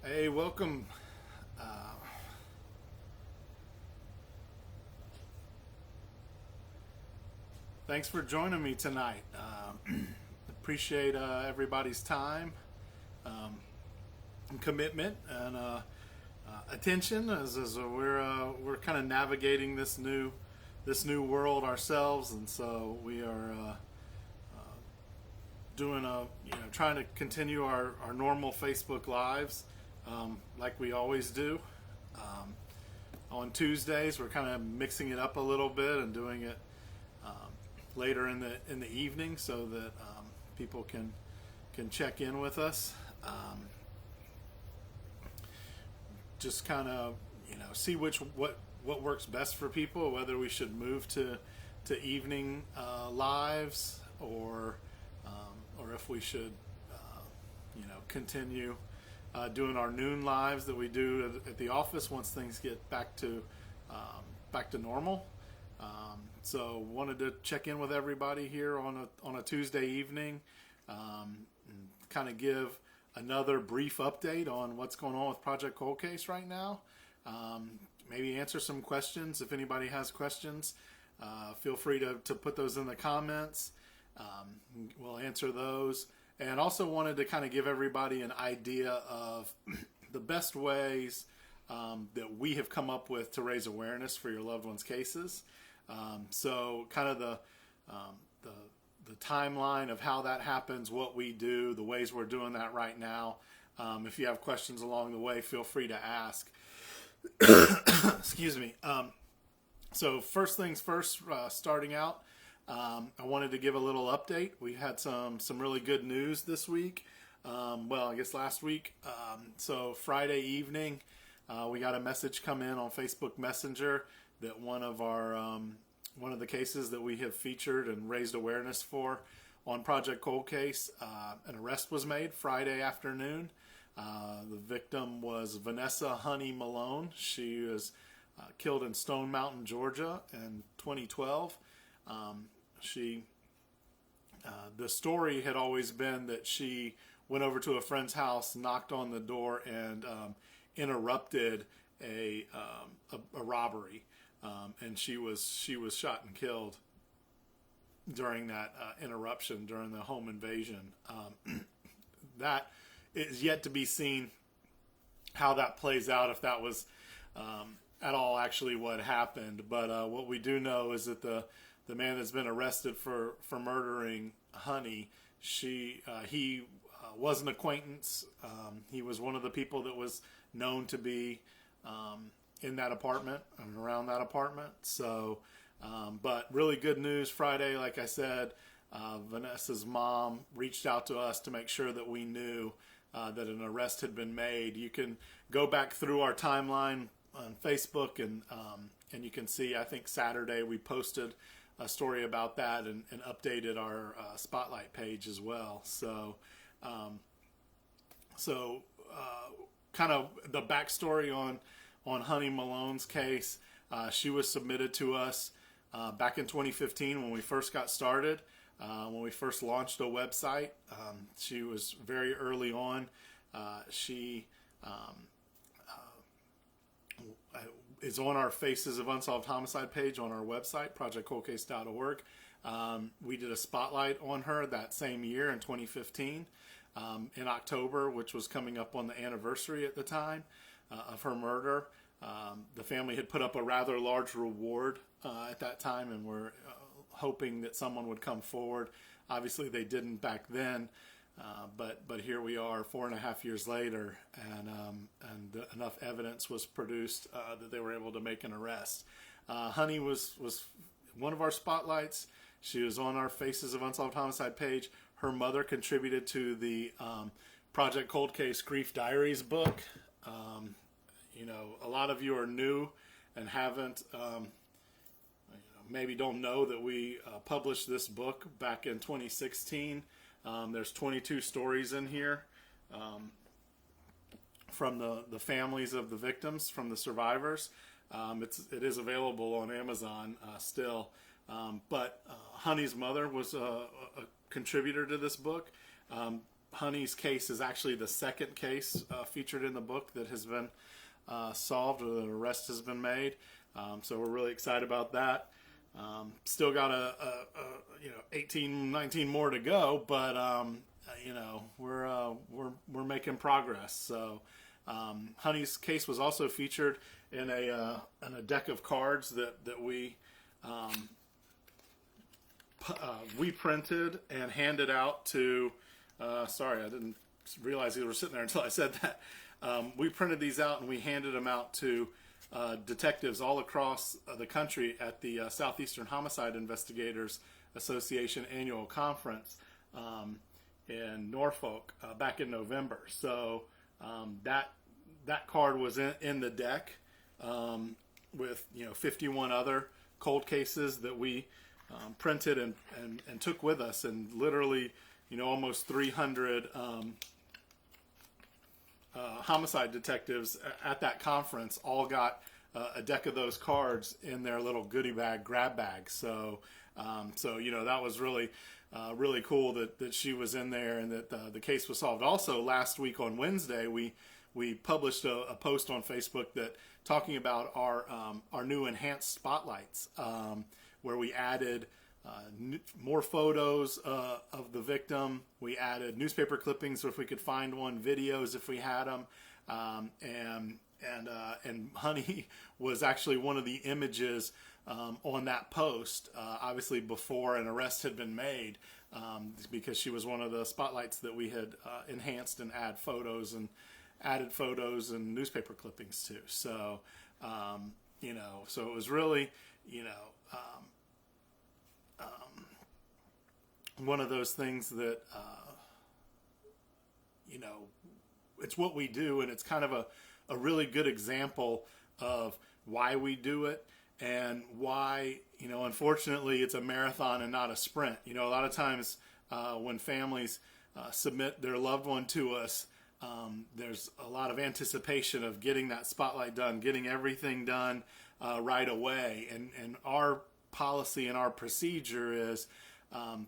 Hey, welcome. Uh, Thanks for joining me tonight. Appreciate everybody's time and commitment and attention as we're kind of navigating this new world ourselves, and so we are doing trying to continue our normal Facebook lives like we always do. Um, on Tuesdays, we're kind of mixing it up a little bit and doing it later in the evening so that people can check in with us. Just kind of see what works best for people, whether we should move to evening lives or if we should continue doing our noon lives that we do at the office once things get back to normal. So wanted to check in with everybody here on a Tuesday evening, and kind of give another brief update on what's going on with Project Cold Case right now. Maybe answer some questions. If anybody has questions, feel free to put those in the comments. We'll answer those. And also wanted to kind of give everybody an idea of the best ways that we have come up with to raise awareness for your loved ones' cases. So kind of the timeline of how that happens, what we do, the ways we're doing that right now. If you have questions along the way, feel free to ask. Excuse me. So first things first, starting out, I wanted to give a little update. We had some really good news this week. Well, I guess last week. So Friday evening, we got a message come in on Facebook Messenger that one of the cases that we have featured and raised awareness for on Project Cold Case, an arrest was made Friday afternoon. The victim was Vanessa Honey Malone. She was killed in Stone Mountain, Georgia in 2012. The story had always been that she went over to a friend's house, knocked on the door, and interrupted a robbery, and she was shot and killed during that interruption during the home invasion. That is yet to be seen how that plays out, if that was at all actually what happened. But what we do know is that the man that's been arrested for murdering Honey, he was an acquaintance. He was one of the people that was known to be in that apartment and around that apartment. So, but really good news Friday, like I said, Vanessa's mom reached out to us to make sure that we knew that an arrest had been made. You can go back through our timeline on Facebook and you can see, I think Saturday we posted a story about that and updated our Spotlight page as well. So, kind of the backstory on Honey Malone's case. She was submitted to us back in 2015 when we first got started, when we first launched a website. She was very early on. She is on our Faces of Unsolved Homicide page on our website, projectcoldcase.org. We did a spotlight on her that same year in 2015, in October, which was coming up on the anniversary at the time of her murder. The family had put up a rather large reward at that time, and were hoping that someone would come forward. Obviously, they didn't back then, but here we are 4.5 years later, and enough evidence was produced that they were able to make an arrest. Honey was one of our spotlights. She was on our Faces of Unsolved Homicide page. Her mother contributed to the Project Cold Case Grief Diaries book. A lot of you are new and haven't, maybe don't know that we published this book back in 2016. There's 22 stories in here from the families of the victims, from the survivors. It is available on Amazon still. But Honey's mother was a contributor to this book. Honey's case is actually the second case featured in the book that has been solved, or the arrest has been made. So we're really excited about that. Still got a 18, 19 more to go, but we're making progress. So Honey's case was also featured in a deck of cards that we printed and handed out to. Sorry, I didn't realize you were sitting there until I said that. We printed these out and we handed them out to detectives all across the country at the Southeastern Homicide Investigators Association annual conference in Norfolk back in November. So that card was in the deck with 51 other cold cases that we printed and took with us, and literally almost 300 homicide detectives at that conference all got a deck of those cards in their little goodie bag, grab bag. So that was really cool that she was in there and that the case was solved. Also, last week on Wednesday, we published a post on Facebook that talking about our new enhanced spotlights, where we added more photos of the victim. We added newspaper clippings if we could find one, videos if we had them, and Honey was actually one of the images on that post, obviously before an arrest had been made, because she was one of the spotlights that we had enhanced and added photos and newspaper clippings to. So so it was really one of those things that it's what we do, and it's kind of a really good example of why we do it and why unfortunately it's a marathon and not a sprint. A lot of times when families submit their loved one to us, there's a lot of anticipation of getting that spotlight done, getting everything done right away, and our policy and our procedure is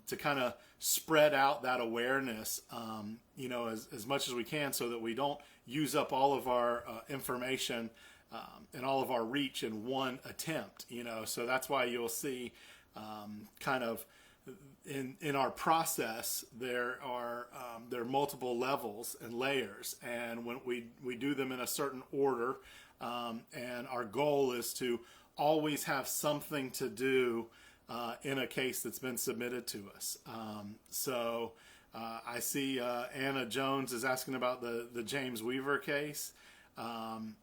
to kind of spread out that awareness, as much as we can, so that we don't use up all of our information and all of our reach in one attempt. So that's why you'll see kind of in our process there are multiple levels and layers, and when we do them in a certain order, and our goal is to always have something to do in a case that's been submitted to us. I see Anna Jones is asking about the James Weaver case, and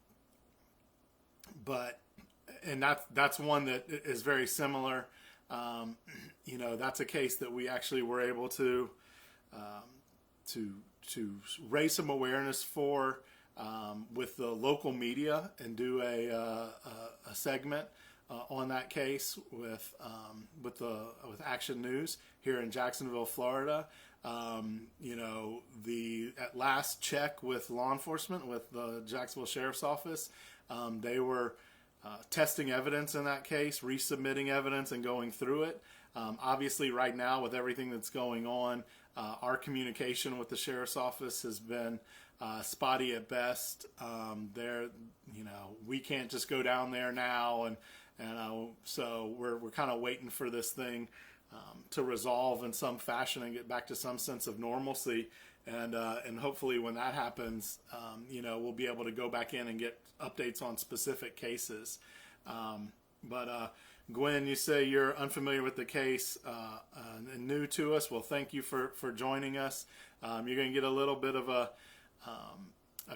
that's one that is very similar. That's a case that we actually were able to raise some awareness for with the local media and do a segment on that case with Action News here in Jacksonville, Florida. At last check with law enforcement, with the Jacksonville Sheriff's Office, they were testing evidence in that case, resubmitting evidence, and going through it. Obviously, right now, with everything that's going on, our communication with the Sheriff's Office has been spotty at best. We can't just go down there now, and so we're kind of waiting for this thing to resolve in some fashion and get back to some sense of normalcy. And hopefully when that happens, we'll be able to go back in and get updates on specific cases. But Gwen, you say you're unfamiliar with the case and new to us. Well, thank you for joining us. You're going to get a little bit of a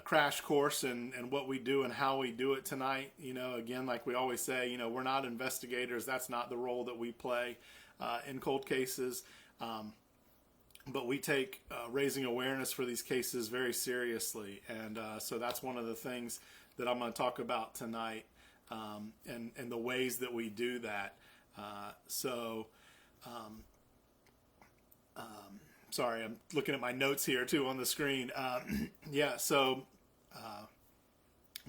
crash course in what we do and how we do it tonight. Again, like we always say, we're not investigators. That's not the role that we play in cold cases. But we take raising awareness for these cases very seriously. And so that's one of the things that I'm going to talk about tonight, and the ways that we do that. Sorry, I'm looking at my notes here too on the screen. So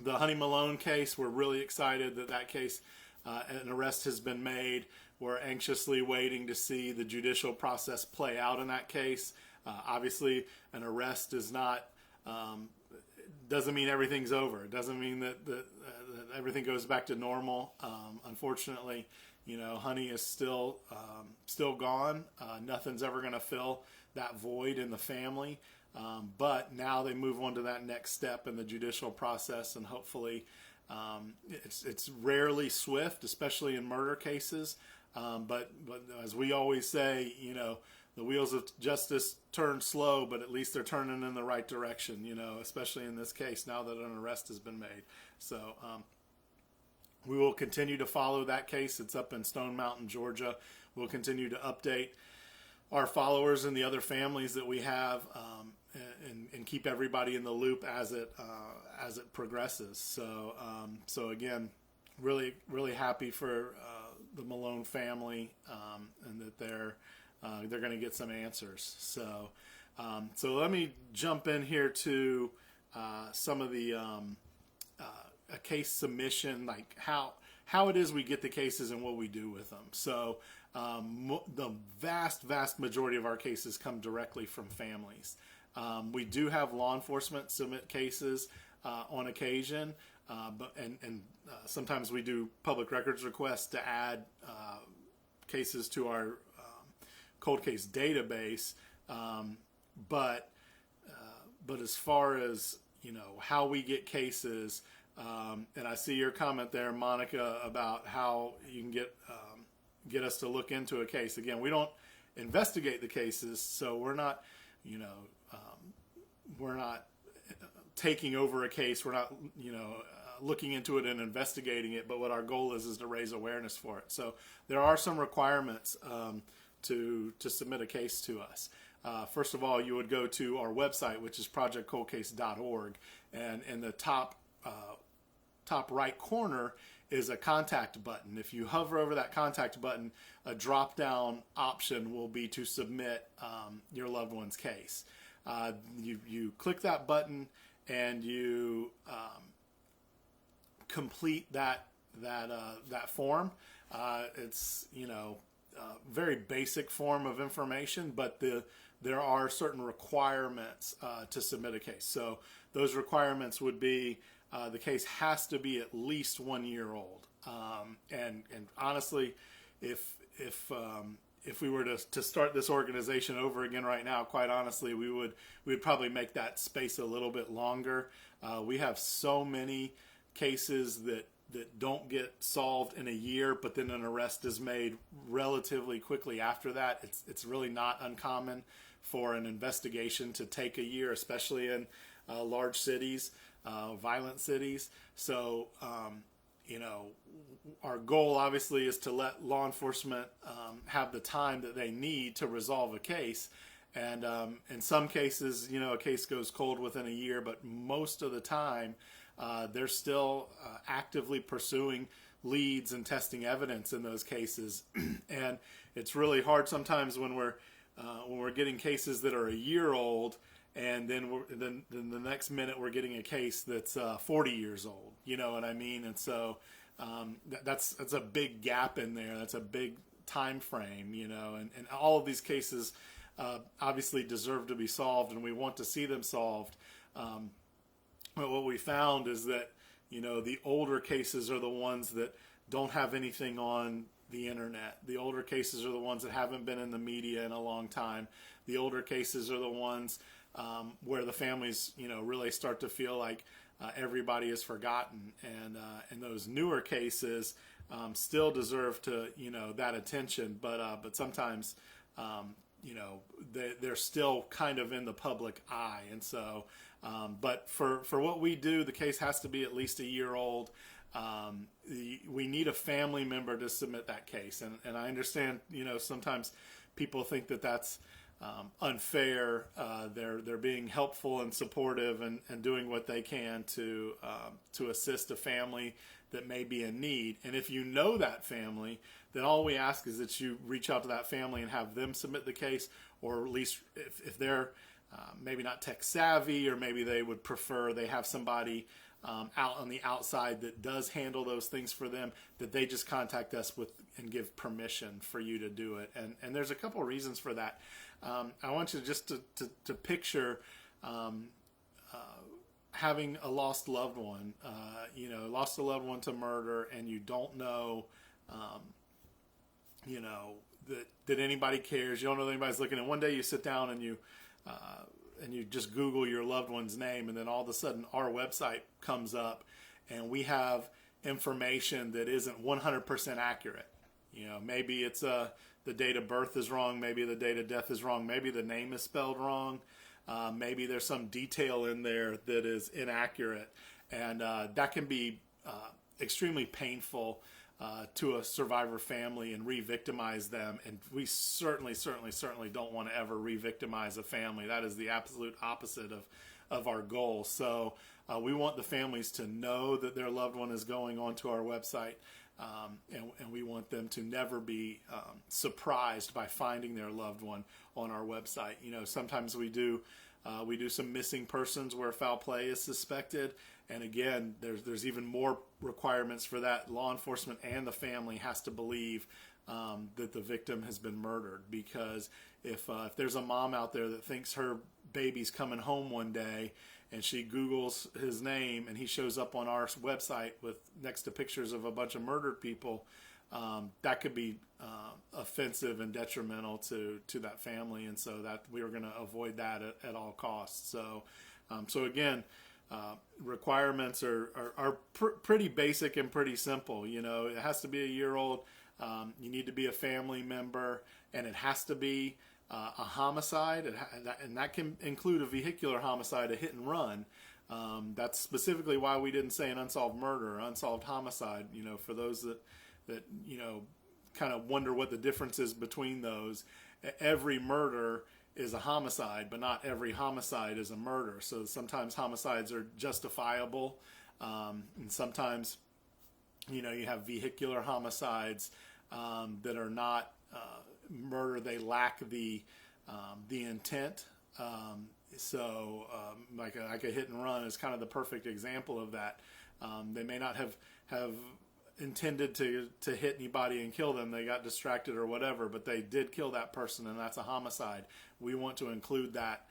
the Honey Malone case, we're really excited that case, an arrest has been made. We're anxiously waiting to see the judicial process play out in that case. Obviously, an arrest is not doesn't mean everything's over. It doesn't mean that everything goes back to normal. Unfortunately, Honey is still gone. Nothing's ever going to fill that void in the family. But now they move on to that next step in the judicial process, and hopefully it's rarely swift, especially in murder cases. But as we always say, the wheels of justice turn slow, but at least they're turning in the right direction, especially in this case now that an arrest has been made. So we will continue to follow that case. It's up in Stone Mountain, Georgia. We'll continue to update our followers and the other families that we have, and keep everybody in the loop as it progresses. So again, really happy for the Malone family, and that they're going to get some answers. So let me jump in here to some of the a case submission, like how it is we get the cases and what we do with them. So the vast majority of our cases come directly from families. We do have law enforcement submit cases on occasion, but sometimes we do public records requests to add cases to our cold case database. But as far as how we get cases, and I see your comment there, Monica, about how you can get us to look into a case. Again, we don't investigate the cases, so we're not taking over a case. We're not looking into it and investigating it. But what our goal is to raise awareness for it. So there are some requirements to submit a case to us. First of all, you would go to our website, which is projectcoldcase.org, and in the top right corner is a contact button. If you hover over that contact button, a drop-down option will be to submit your loved one's case. You click that button and you complete that form. It's very basic form of information, but there are certain requirements to submit a case. So those requirements would be the case has to be at least 1 year old. And honestly, if we were to start this organization over again right now, quite honestly, we'd probably make that space a little bit longer. We have so many cases that don't get solved in a year, but then an arrest is made relatively quickly after that. It's really not uncommon for an investigation to take a year, especially in large cities, violent cities. So, our goal obviously is to let law enforcement have the time that they need to resolve a case. And in some cases, a case goes cold within a year, but most of the time, they're still actively pursuing leads and testing evidence in those cases. And it's really hard sometimes when we're getting cases that are a year old, and then the next minute we're getting a case that's 40 years old. You know what I mean? And so that's a big gap in there. That's a big time frame. And all of these cases obviously deserve to be solved, and we want to see them solved. But what we found is that, the older cases are the ones that don't have anything on the internet. The older cases are the ones that haven't been in the media in a long time. The older cases are the ones where the families, really start to feel like everybody is forgotten. And those newer cases still deserve to, that attention. But sometimes, they're still kind of in the public eye. And so, but for what we do, the case has to be at least a year old. We need a family member to submit that case. And I understand, sometimes people think that that's unfair. They're being helpful and supportive and doing what they can to assist a family that may be in need. And if you know that family, then all we ask is that you reach out to that family and have them submit the case, or at least if they're maybe not tech savvy, or maybe they would prefer they have somebody out on the outside that does handle those things for them, that they just contact us with and give permission for you to do it. And there's a couple of reasons for that. I want you just to picture having a lost loved one, lost a loved one to murder, and you don't know, that anybody cares. You don't know that anybody's looking. And one day you sit down and you just Google your loved one's name, and then all of a sudden our website comes up, and we have information that isn't 100% accurate. Maybe it's the date of birth is wrong. Maybe the date of death is wrong. Maybe the name is spelled wrong. Maybe there's some detail in there that is inaccurate, and that can be extremely painful to a survivor family and re-victimize them. And we certainly don't want to ever re-victimize a family. That is the absolute opposite of our goal. So we want the families to know that their loved one is going onto our website, and we want them to never be surprised by finding their loved one on our website. Sometimes we do some missing persons where foul play is suspected, and again, there's even more requirements for that. Law enforcement and the family has to believe that the victim has been murdered, because if there's a mom out there that thinks her baby's coming home one day and she Googles his name and he shows up on our website with next to pictures of a bunch of murdered people, that could be offensive and detrimental to that family, and so that we are going to avoid that at all costs. So again, requirements are pretty basic and pretty simple. It has to be a year old. You need to be a family member, and it has to be a homicide, and that can include a vehicular homicide, a hit and run. That's specifically why we didn't say an unsolved murder or unsolved homicide. For those that kind of wonder what the difference is between those. Every murder is a homicide, but not every homicide is a murder. So sometimes homicides are justifiable, and sometimes you have vehicular homicides that are not murder. They lack the intent. Like a hit and run is kind of the perfect example of that. They may not have intended to hit anybody and kill them. They got distracted or whatever, but they did kill that person, and that's a homicide. We want to include that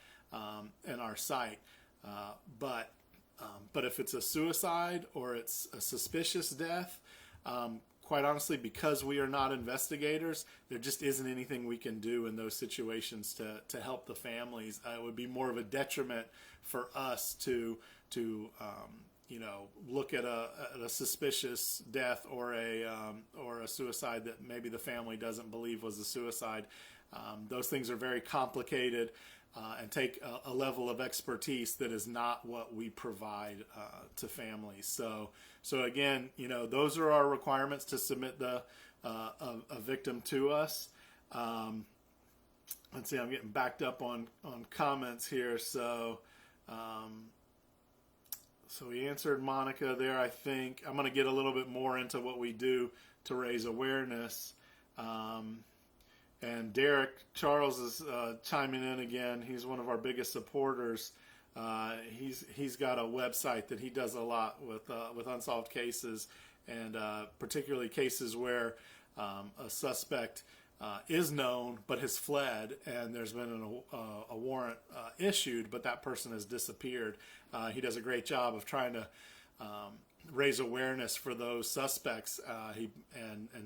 in our site. But if it's a suicide or it's a suspicious death, quite honestly, because we are not investigators, there just isn't anything we can do in those situations to help the families. It would be more of a detriment for us to look at a suspicious death or a suicide that maybe the family doesn't believe was a suicide. Those things are very complicated and take a level of expertise that is not what we provide to families. So again, those are our requirements to submit a victim to us. Let's see, I'm getting backed up on comments here. So we answered Monica there, I think. I'm going to get a little bit more into what we do to raise awareness. And Derek Charles is chiming in again. He's one of our biggest supporters. He's got a website that he does a lot with unsolved cases, and particularly cases where a suspect is known but has fled, and there's been a warrant issued, but that person has disappeared. He does a great job of trying to raise awareness for those suspects. He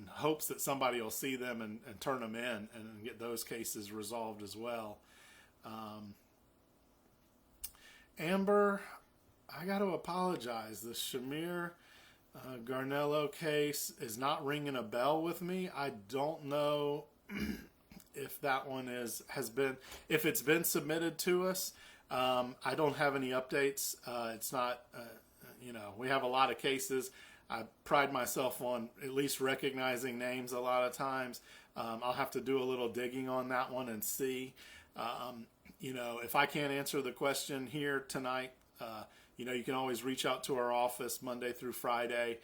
hopes that somebody will see them and turn them in and get those cases resolved as well. Amber, I got to apologize. The Shamir Garnello case is not ringing a bell with me. I don't know if that one if it's been submitted to us. I don't have any updates. It's not, we have a lot of cases. I pride myself on at least recognizing names a lot of times. I'll have to do a little digging on that one and see. If I can't answer the question here tonight, you can always reach out to our office Monday through Friday,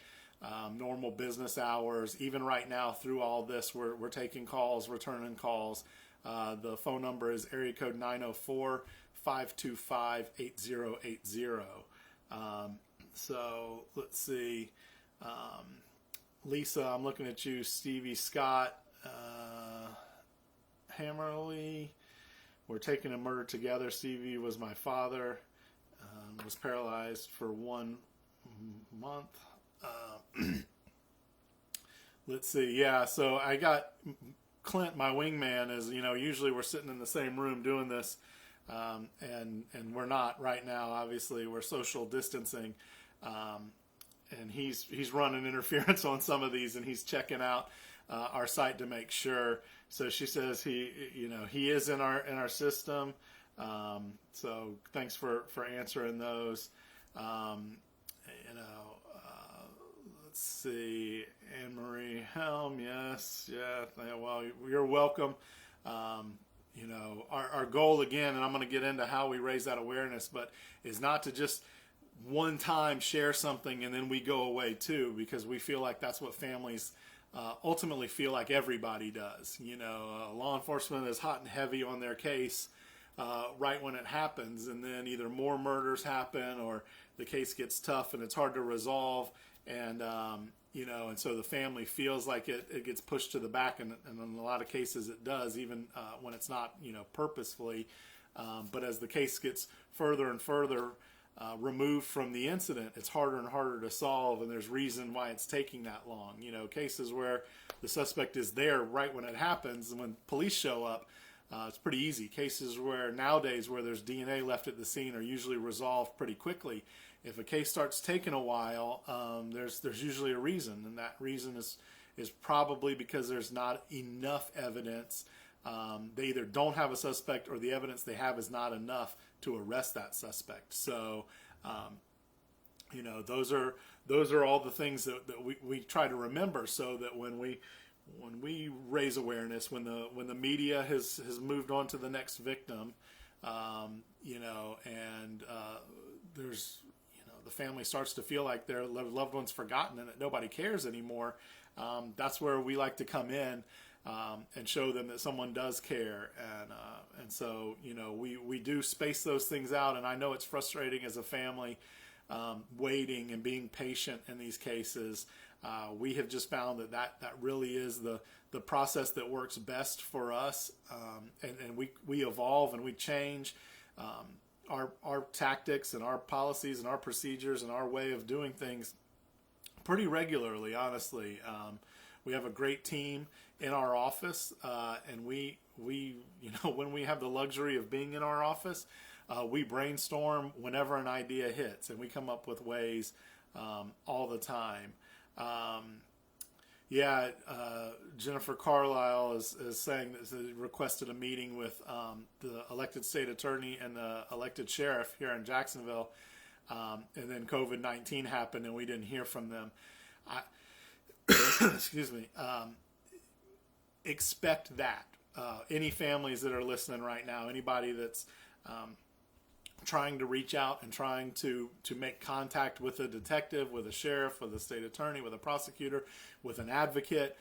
normal business hours. Even right now through all this, we're taking calls, returning calls. The phone number is area code 904-525-8080. So let's see. Lisa, I'm looking at you. Stevie Scott, Hammerly. We're taking a murder together. Stevie was my father. Was paralyzed for 1 month. Let's see. Yeah, so I got Clint, my wingman, is, usually we're sitting in the same room doing this, and we're not right now. Obviously, we're social distancing, and he's running interference on some of these, and he's checking out our site to make sure. So she says he is in our system. So thanks for answering those. Let's see, Anne Marie Helm, yes, yeah. Well, you're welcome. Our goal again, and I'm going to get into how we raise that awareness, but is not to just one time share something and then we go away too, because we feel like that's what families ultimately feel like everybody does. Law enforcement is hot and heavy on their case right when it happens, and then either more murders happen or the case gets tough and it's hard to resolve, and and so the family feels like it gets pushed to the back, and in a lot of cases it does, even when it's not purposefully. But as the case gets further and further removed from the incident, it's harder and harder to solve, and there's reason why it's taking that long. Cases where the suspect is there right when it happens, and when police show up, it's pretty easy. Cases where nowadays where there's DNA left at the scene are usually resolved pretty quickly. If a case starts taking a while, there's usually a reason, and that reason is probably because there's not enough evidence. They either don't have a suspect, or the evidence they have is not enough to arrest that suspect. So, those are all the things that we try to remember, so that when we raise awareness, when the media has moved on to the next victim, there's the family starts to feel like their loved one's forgotten and that nobody cares anymore. That's where we like to come in and show them that someone does care, and so we do space those things out. And I know it's frustrating as a family, waiting and being patient in these cases. We have just found that really is the process that works best for us, and we evolve and we change our tactics and our policies and our procedures and our way of doing things pretty regularly, honestly. We have a great team in our office, and we when we have the luxury of being in our office, we brainstorm whenever an idea hits, and we come up with ways all the time. Jennifer Carlisle is saying that they requested a meeting with the elected state attorney and the elected sheriff here in Jacksonville, and then COVID-19 happened and we didn't hear from them. Excuse me. Expect that. Any families that are listening right now, anybody that's trying to reach out and trying to make contact with a detective, with a sheriff, with a state attorney, with a prosecutor, with an advocate,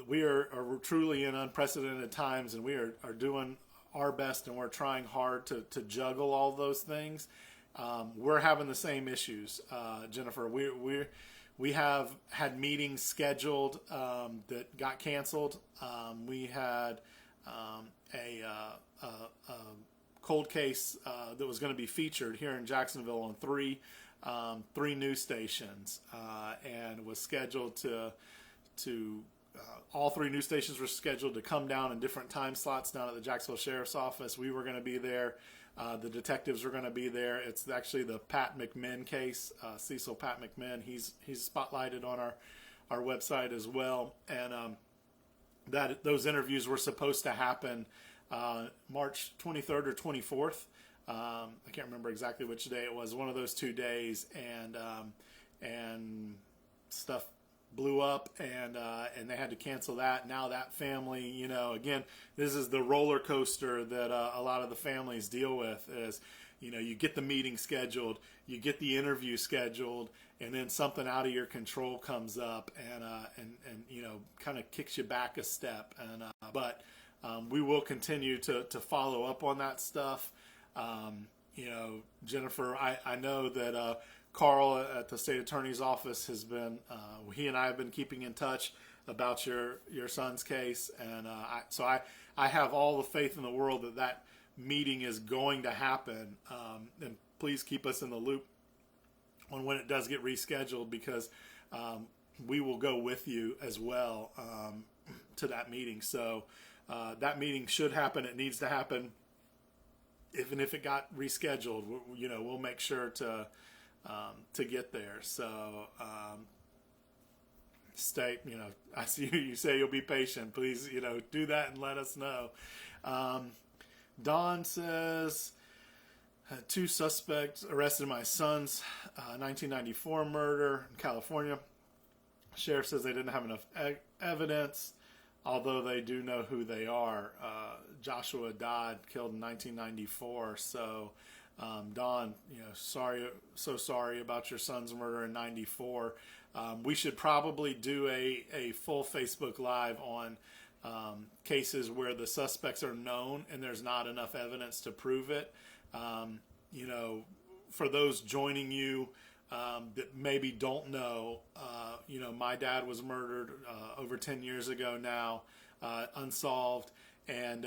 we are truly in unprecedented times, and we are doing our best, and we're trying hard to juggle all those things. We're having the same issues, Jennifer. We have had meetings scheduled that got canceled. We had a cold case that was going to be featured here in Jacksonville on three news stations, and was scheduled to all three news stations were scheduled to come down in different time slots down at the Jacksonville Sheriff's Office. We were going to be there. The detectives were going to be there. It's actually the Pat McMinn case, Cecil Pat McMinn. He's spotlighted on our website as well, and those interviews were supposed to happen March 23rd or 24th. I can't remember exactly which day it was. One of those 2 days, and stuff blew up, and they had to cancel that. Now that family, again, this is the roller coaster that a lot of the families deal with. Is you get the meeting scheduled, you get the interview scheduled, and then something out of your control comes up and kind of kicks you back a step. But we will continue to follow up on that stuff. Jennifer, I know that Carl at the state attorney's office has been, he and I have been keeping in touch about your son's case. And I have all the faith in the world that meeting is going to happen. And please keep us in the loop on when it does get rescheduled, because we will go with you as well to that meeting. So that meeting should happen. It needs to happen. Even if it got rescheduled, we'll make sure to get there. So stay, I see you say you'll be patient. Please, do that and let us know. Don says, two suspects arrested in my son's 1994 murder in California. Sheriff says they didn't have enough evidence, although they do know who they are. Joshua Dodd, killed in 1994. So, Don, so sorry about your son's murder in 94. We should probably do a full Facebook Live on cases where the suspects are known and there's not enough evidence to prove it. For those joining you that maybe don't know, my dad was murdered over 10 years ago now, unsolved, and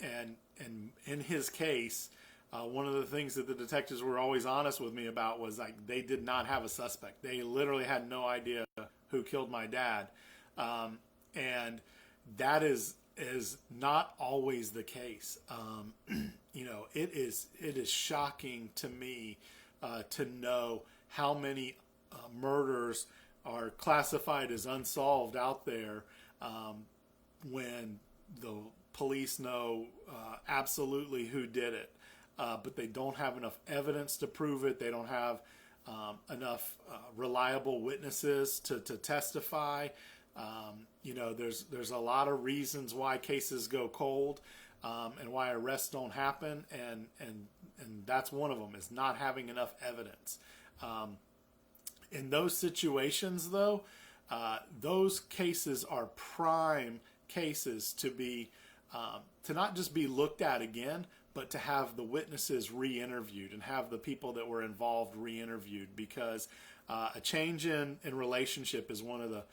in his case, one of the things that the detectives were always honest with me about was like they did not have a suspect. They literally had no idea who killed my dad, and that is not always the case. It is shocking to me to know how many murders are classified as unsolved out there when the police know absolutely who did it, but they don't have enough evidence to prove it. They don't have enough reliable witnesses to testify. There's a lot of reasons why cases go cold and why arrests don't happen, and that's one of them, is not having enough evidence. In those situations, though, those cases are prime cases to be to not just be looked at again, but to have the witnesses re-interviewed and have the people that were involved re-interviewed, because a change in relationship is one of the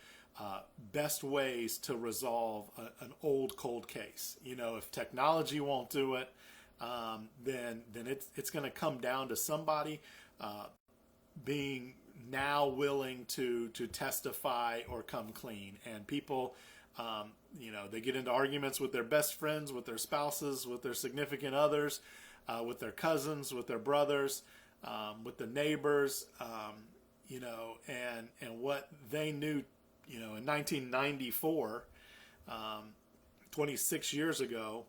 best ways to resolve an old cold case. If technology won't do it, then it's going to come down to somebody being now willing to testify or come clean. And people, they get into arguments with their best friends, with their spouses, with their significant others, with their cousins, with their brothers, with the neighbors, and what they knew, in 1994, 26 years ago,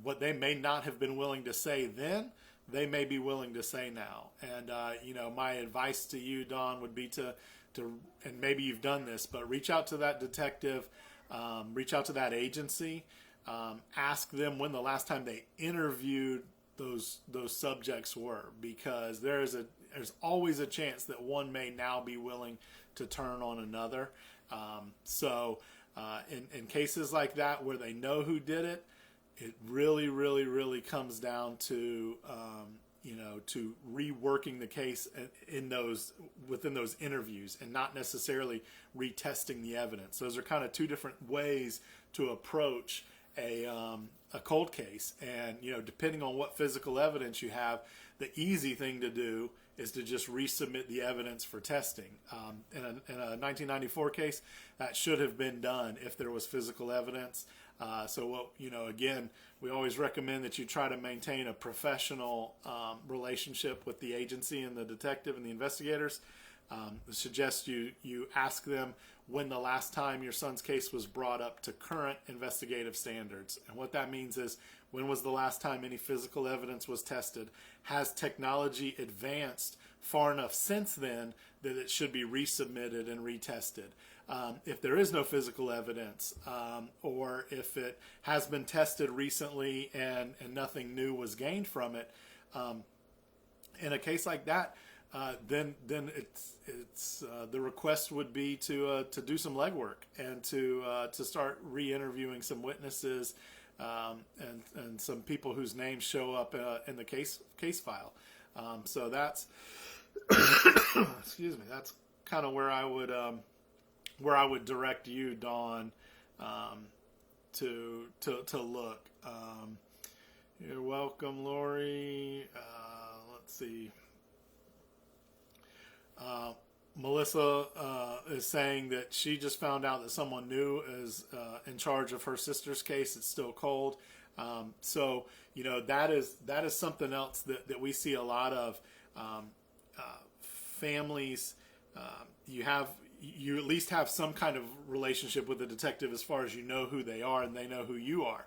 what they may not have been willing to say then, they may be willing to say now. And, my advice to you, Don, would be to, and maybe you've done this, but reach out to that detective, reach out to that agency, ask them when the last time they interviewed those subjects were, because there's always a chance that one may now be willing to turn on another. In cases like that where they know who did it, it really, really, really comes down to to reworking the case within those interviews, and not necessarily retesting the evidence. Those are kind of two different ways to approach a cold case. And depending on what physical evidence you have, the easy thing to do is to just resubmit the evidence for testing. In a 1994 case, that should have been done if there was physical evidence. Again, we always recommend that you try to maintain a professional relationship with the agency and the detective and the investigators. I suggest you ask them when the last time your son's case was brought up to current investigative standards. And what that means is, when was the last time any physical evidence was tested? Has technology advanced far enough since then that it should be resubmitted and retested? If there is no physical evidence, or if it has been tested recently and nothing new was gained from it, in a case like that, then it's the request would be to do some legwork and to start re-interviewing some witnesses, and some people whose names show up in the case file. So that's excuse me. That's kind of where I would direct you, Dawn, to look. You're welcome, Lori. Let's see. Melissa is saying that she just found out that someone new is in charge of her sister's case. It's still cold. So, that is something else that we see a lot of. Families, you at least have some kind of relationship with the detective as far as you know who they are and they know who you are.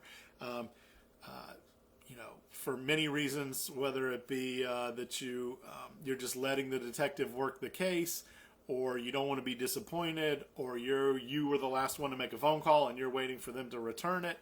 For many reasons, whether it be that you're just letting the detective work the case, or you don't want to be disappointed, or you were the last one to make a phone call and you're waiting for them to return it.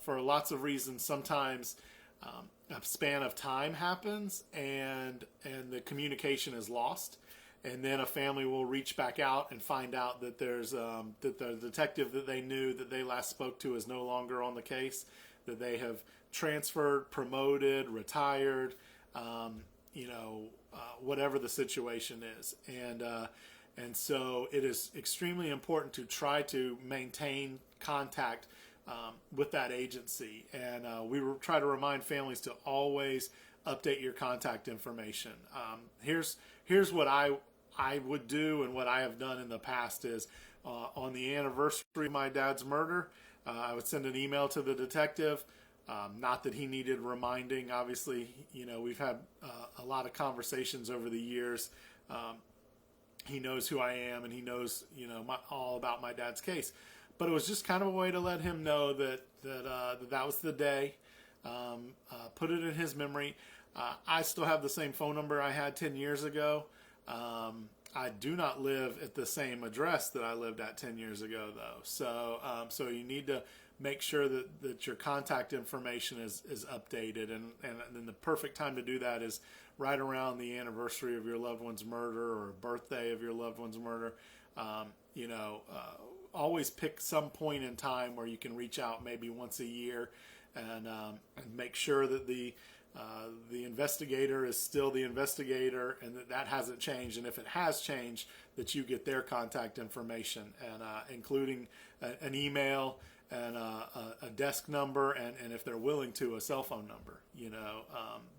For lots of reasons, sometimes a span of time happens and the communication is lost, and then a family will reach back out and find out that there's that the detective that they knew that they last spoke to is no longer on the case, that they have transferred, promoted, retired, whatever the situation is. And so it is extremely important to try to maintain contact with that agency. And we try to remind families to always update your contact information. Here's what I would do, and what I have done in the past is on the anniversary of my dad's murder, I would send an email to the detective. Not that he needed reminding. Obviously, we've had a lot of conversations over the years. He knows who I am, and he knows, all about my dad's case. But it was just kind of a way to let him know that was the day. Put it in his memory. I still have the same phone number I had 10 years ago. I do not live at the same address that I lived at 10 years ago, though. So you need to make sure that your contact information is updated. And then the perfect time to do that is right around the anniversary of your loved one's murder or birthday of your loved one's murder. Always pick some point in time where you can reach out maybe once a year and make sure that the investigator is still the investigator and that hasn't changed. And if it has changed, that you get their contact information, and including an email and a desk number, and if they're willing to, a cell phone number.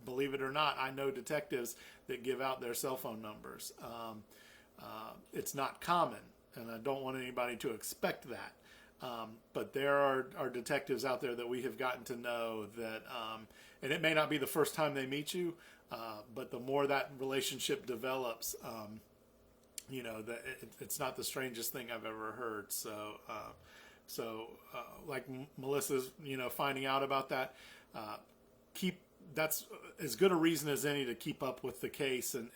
Believe it or not, I know detectives that give out their cell phone numbers. It's not common, and I don't want anybody to expect that. But there are detectives out there that we have gotten to know that, and it may not be the first time they meet you, but the more that relationship develops, it's not the strangest thing I've ever heard. So, like Melissa's, finding out about that, that's as good a reason as any to keep up with the case and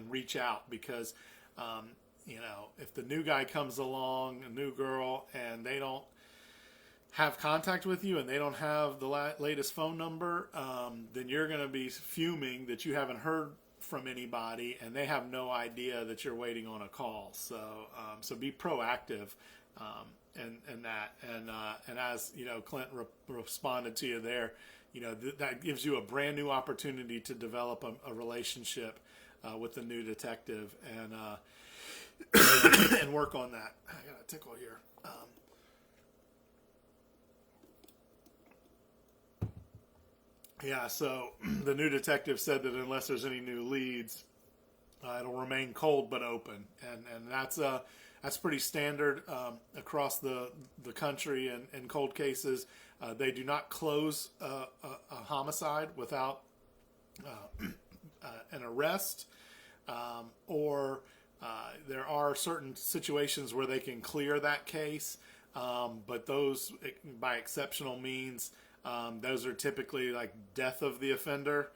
reach out, because, if the new guy comes along, a new girl, and they don't have contact with you and they don't have the latest phone number, then you're going to be fuming that you haven't heard from anybody and they have no idea that you're waiting on a call. So be proactive in that. And as Clint responded to you there, that gives you a brand new opportunity to develop a relationship with the new detective and and work on that. I got a tickle here. So the new detective said that unless there's any new leads, it'll remain cold but open, and that's pretty standard across the country. In cold cases, they do not close a homicide without an arrest, or there are certain situations where they can clear that case, but those, by exceptional means, those are typically like death of the offender.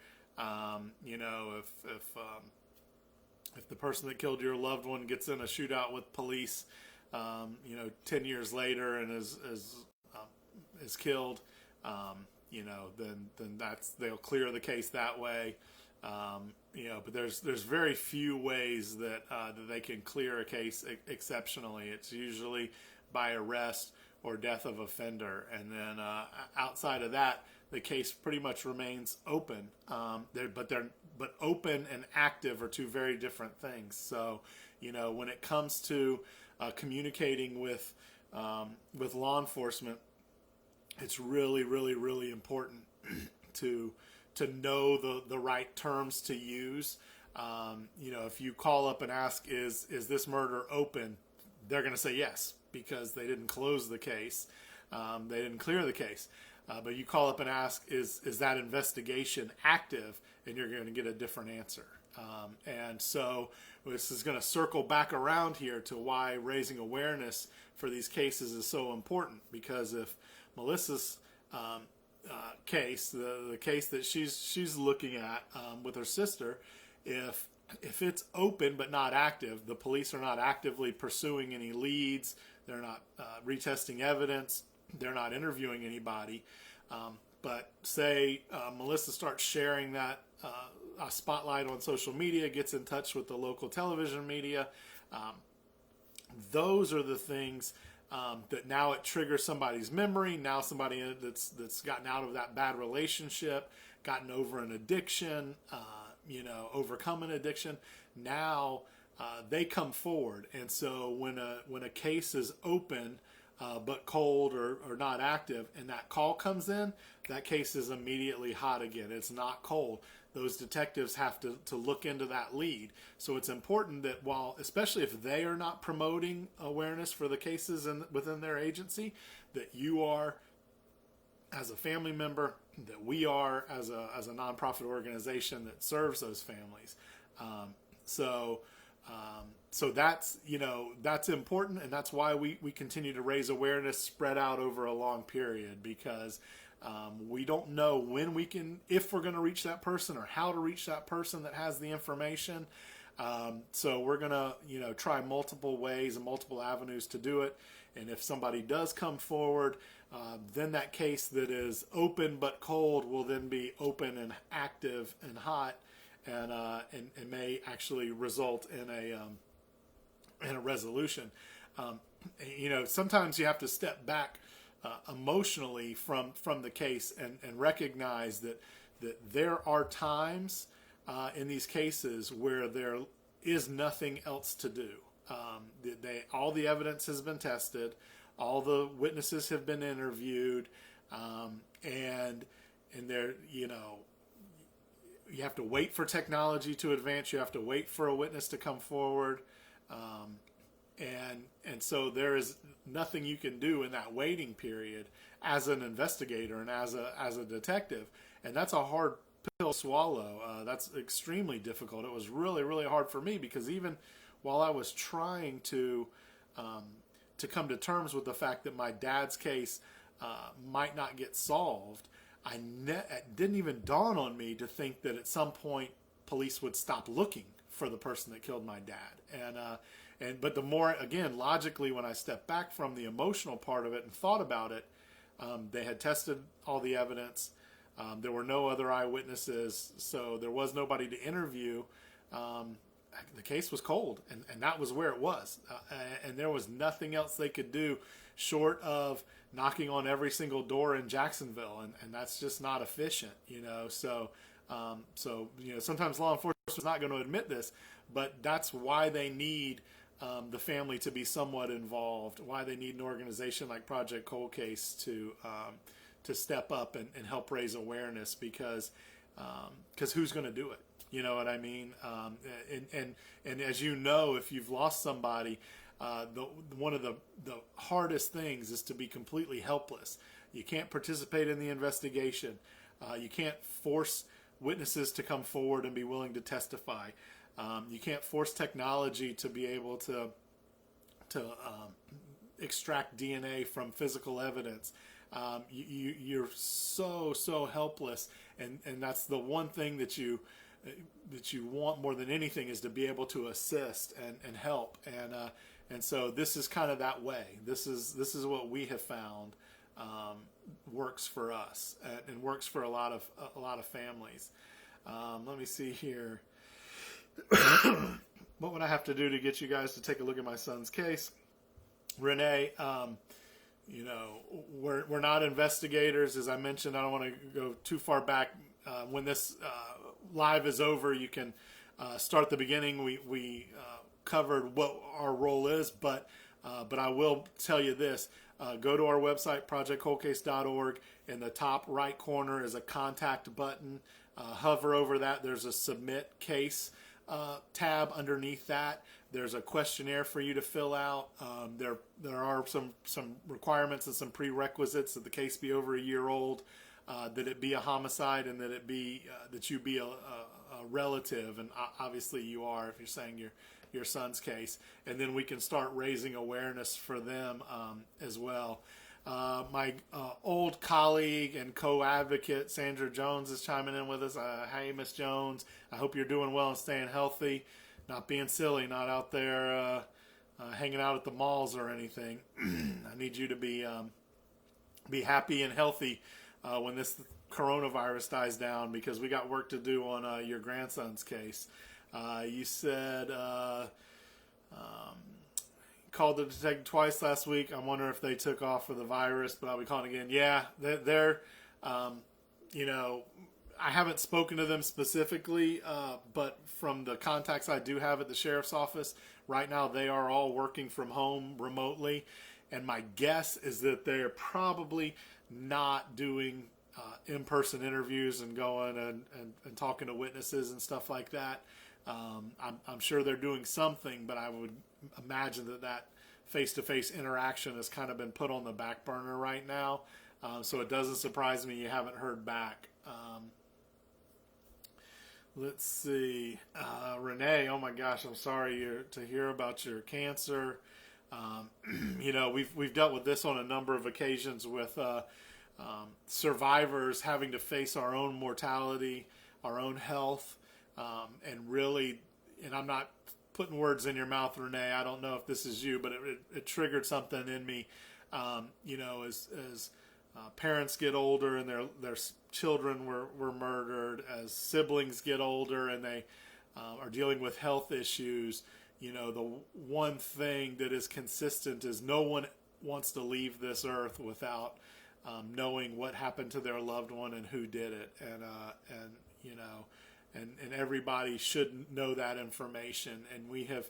If the person that killed your loved one gets in a shootout with police, 10 years later and is killed, then they'll clear the case that way. But there's very few ways that they can clear a case exceptionally. It's usually by arrest or death of offender. And then outside of that, the case pretty much remains open. But open and active are two very different things. So, when it comes to communicating with law enforcement, it's really, really, really important to know the right terms to use. If you call up and ask, is this murder open? They're going to say yes, because they didn't close the case. They didn't clear the case. But you call up and ask, is that investigation active? And you're going to get a different answer. And so this is going to circle back around here to why raising awareness for these cases is so important. Because if Melissa's case, the case that she's looking at with her sister, if it's open but not active, the police are not actively pursuing any leads, they're not retesting evidence, they're not interviewing anybody. But say Melissa starts sharing that a spotlight on social media, gets in touch with the local television media, those are the things that now it triggers somebody's memory. Now somebody that's gotten out of that bad relationship, gotten over an addiction, overcome an addiction. Now they come forward, and so when a case is open but cold or not active, and that call comes in, that case is immediately hot again. It's not cold. Those detectives have to look into that lead. So it's important that especially if they are not promoting awareness for the cases within their agency, that you are, as a family member, that we are as a nonprofit organization that serves those families. So that's important, and that's why we continue to raise awareness spread out over a long period, because we don't know if we're going to reach that person or how to reach that person that has the information. So we're going to, try multiple ways and multiple avenues to do it. And if somebody does come forward, then that case that is open but cold will then be open and active and hot, and may actually result in a resolution. Sometimes you have to step back emotionally from the case and recognize that there are times in these cases where there is nothing else to do. All the evidence has been tested, all the witnesses have been interviewed, and there, you have to wait for technology to advance. You have to wait for a witness to come forward. And so there is nothing you can do in that waiting period as an investigator and as a detective. And that's a hard pill to swallow. That's extremely difficult. It was really, really hard for me, because even while I was trying to come to terms with the fact that my dad's case might not get solved, it didn't even dawn on me to think that at some point police would stop looking for the person that killed my dad. But the more, again, logically, when I stepped back from the emotional part of it and thought about it, they had tested all the evidence. There were no other eyewitnesses, so there was nobody to interview. The case was cold, and that was where it was. And there was nothing else they could do short of knocking on every single door in Jacksonville, and that's just not efficient, So, sometimes law enforcement is not going to admit this, but that's why they need the family to be somewhat involved, why they need an organization like Project Cold Case to step up and help raise awareness, because who's going to do it? You know what I mean? And as you know, if you've lost somebody, one of the hardest things is to be completely helpless. You can't participate in the investigation. You can't force witnesses to come forward and be willing to testify. You can't force technology to be able to extract DNA from physical evidence. You're so helpless, and that's the one thing that you want more than anything, is to be able to assist and help. And so this is kind of that way. This is what we have found works for us and works for a lot of families. Let me see here. What would I have to do to get you guys to take a look at my son's case? Renee, we're not investigators. As I mentioned, I don't want to go too far back. When this live is over, you can start the beginning. We covered what our role is, but I will tell you this. Go to our website, projectcoldcase.org. In the top right corner is a contact button. Hover over that. There's a submit case tab underneath that. There's a questionnaire for you to fill out. There are some requirements and some prerequisites that the case be over a year old, that it be a homicide, and that it be that you be a relative, and obviously you are if you're saying your son's case, and then we can start raising awareness for them as well. My old colleague and co-advocate Sandra Jones is chiming in with us. Hey, Miss Jones, I hope you're doing well and staying healthy, not being silly, not out there hanging out at the malls or anything. I need you to be happy and healthy when this coronavirus dies down, because we got work to do on your grandson's case. You said called the detective twice last week. I wonder if they took off for the virus, but I'll be calling again. Yeah, they're I haven't spoken to them specifically, but from the contacts I do have at the sheriff's office, right now they are all working from home remotely. And my guess is that they're probably not doing in-person interviews and going and talking to witnesses and stuff like that. I'm sure they're doing something, but I would imagine that face-to-face interaction has kind of been put on the back burner right now. So it doesn't surprise me you haven't heard back. Let's see. Renee, oh my gosh, I'm sorry to hear about your cancer. We've dealt with this on a number of occasions with survivors having to face our own mortality, our own health, and really, and I'm not putting words in your mouth, Renee. I don't know if this is you, but it triggered something in me. As parents get older and their children were murdered, as siblings get older and they are dealing with health issues, the one thing that is consistent is no one wants to leave this earth without knowing what happened to their loved one and who did it. And everybody should know that information. And we have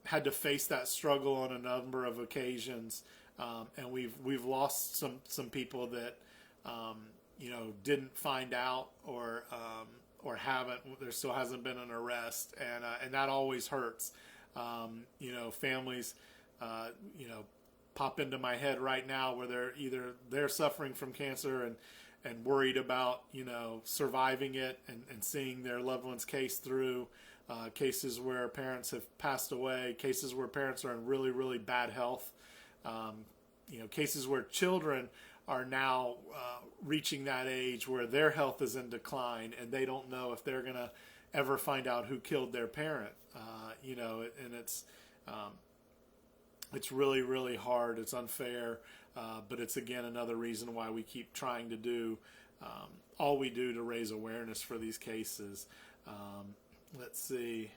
had to face that struggle on a number of occasions. And we've lost some people that didn't find out or haven't. There still hasn't been an arrest, and that always hurts. Families pop into my head right now where they're suffering from cancer and worried about surviving it and seeing their loved one's case through. Cases where parents have passed away, cases where parents are in really, really bad health. Cases where children are now reaching that age where their health is in decline and they don't know if they're going to ever find out who killed their parent. And it's really, really hard. It's unfair, but it's, again, another reason why we keep trying to do all we do to raise awareness for these cases. Let's see.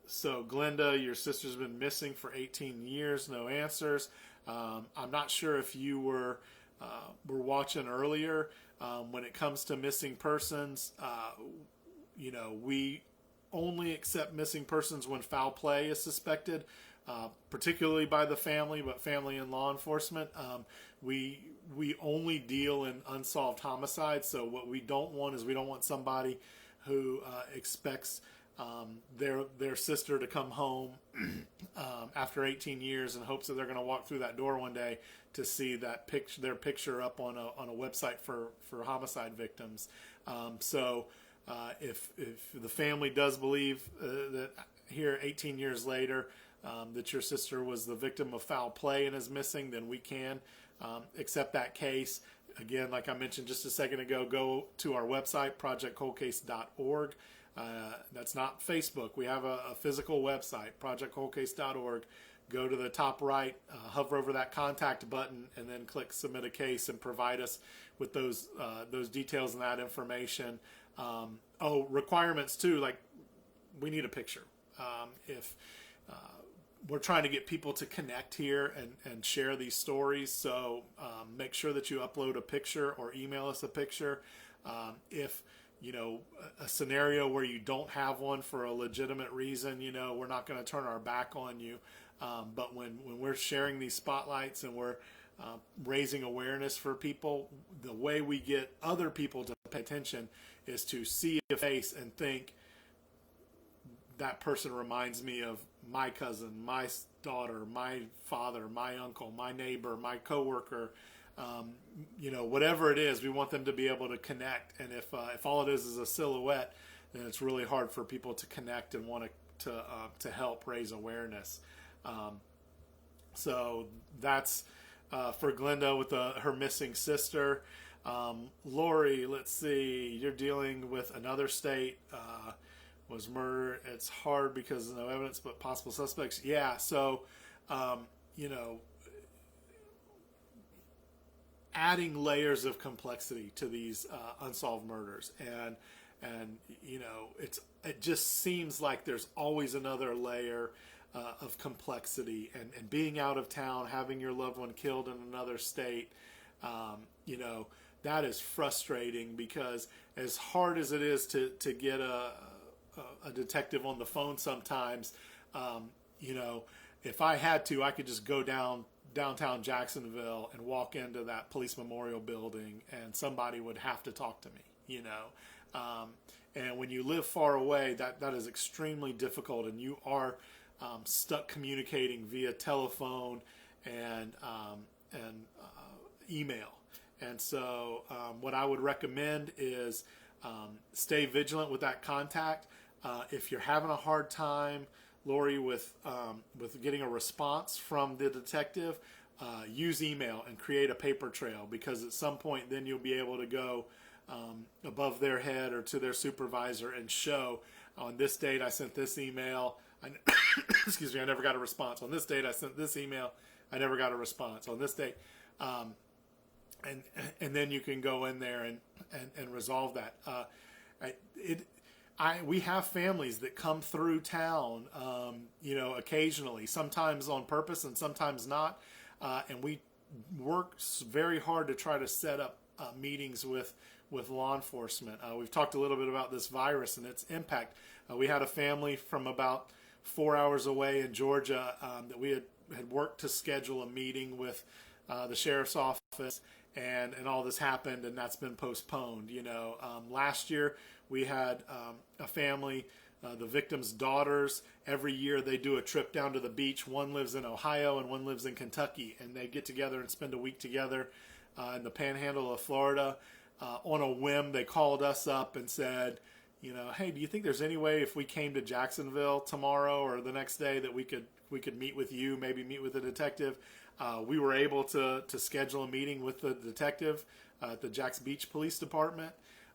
So, Glenda, your sister's been missing for 18 years, no answers. I'm not sure if you were watching earlier. When it comes to missing persons, we only accept missing persons when foul play is suspected, particularly by the family, but family and law enforcement. We only deal in unsolved homicides. So what we don't want is we don't want somebody who expects their sister to come home after 18 years in hopes that they're going to walk through that door one day to see that their picture up on a website for homicide victims. If the family does believe that here 18 years later that your sister was the victim of foul play and is missing, then we can accept that case. Again, like I mentioned just a second ago, go to our website, projectcoldcase.org. That's not Facebook. We have a physical website, projectcoldcase.org. Go to the top right, hover over that contact button, and then click submit a case and provide us with those details and that information. Requirements too, like we need a picture. If we're trying to get people to connect here and share these stories. So make sure that you upload a picture or email us a picture. If you know a scenario where you don't have one for a legitimate reason, you know, we're not going to turn our back on you. But when we're sharing these spotlights and we're raising awareness for people, the way we get other people to pay attention is to see a face and think, that person reminds me of my cousin, my daughter, my father, my uncle, my neighbor, my coworker. You know, whatever it is, we want them to be able to connect. And if all it is a silhouette, then it's really hard for people to connect and want to help raise awareness. So that's for Glenda with her missing sister. Lori, let's see, you're dealing with another state. Was murder. It's hard because no evidence but possible suspects. Yeah, so, you know, adding layers of complexity to these unsolved murders. And you know, it just seems like there's always another layer of complexity. And being out of town, having your loved one killed in another state, you know, that is frustrating because as hard as it is to get a detective on the phone sometimes, you know, if I had to, I could just go downtown Jacksonville and walk into that police memorial building and somebody would have to talk to me, you know. And when you live far away, that is extremely difficult, and you are stuck communicating via telephone and email. And so what I would recommend is stay vigilant with that contact. If you're having a hard time, Lori, with getting a response from the detective, use email and create a paper trail, because at some point then you'll be able to go above their head or to their supervisor and show, on this date I sent this email. Excuse me, I never got a response. On this date I sent this email. I never got a response. On this date. And then you can go in there and resolve that. We have families that come through town, you know, occasionally, sometimes on purpose and sometimes not. And we work very hard to try to set up meetings with law enforcement. We've talked a little bit about this virus and its impact. We had a family from about 4 hours away in Georgia that we had worked to schedule a meeting with the sheriff's office, and all this happened, and that's been postponed. You know, last year we had a family, the victim's daughters. Every year they do a trip down to the beach. One lives in Ohio and one lives in Kentucky, and they get together and spend a week together in the panhandle of Florida. On a whim, they called us up and said, you know, hey, do you think there's any way if we came to Jacksonville tomorrow or the next day that we could meet with you, maybe meet with the detective? We were able to schedule a meeting with the detective at the Jax Beach Police Department.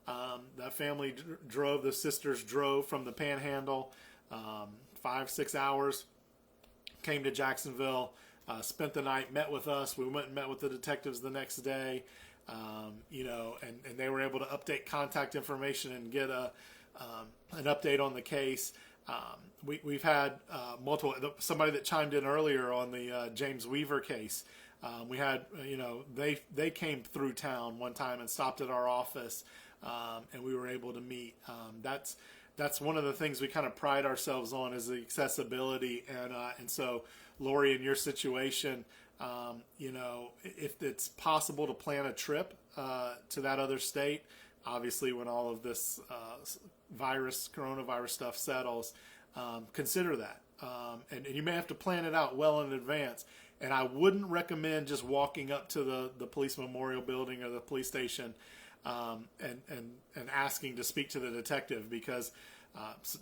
That family drove, the sisters drove from the Panhandle 5-6 hours, came to Jacksonville, spent the night, met with us. We went and met with the detectives the next day, you know, and they were able to update contact information and get an update on the case. We've had multiple, somebody that chimed in earlier on the James Weaver case. We had, you know, they came through town one time and stopped at our office, and we were able to meet. That's one of the things we kind of pride ourselves on, is the accessibility. And so, Lori, in your situation, you know, if it's possible to plan a trip to that other state, obviously when all of this coronavirus stuff settles, consider that. And you may have to plan it out well in advance. And I wouldn't recommend just walking up to the police memorial building or the police station and asking to speak to the detective, because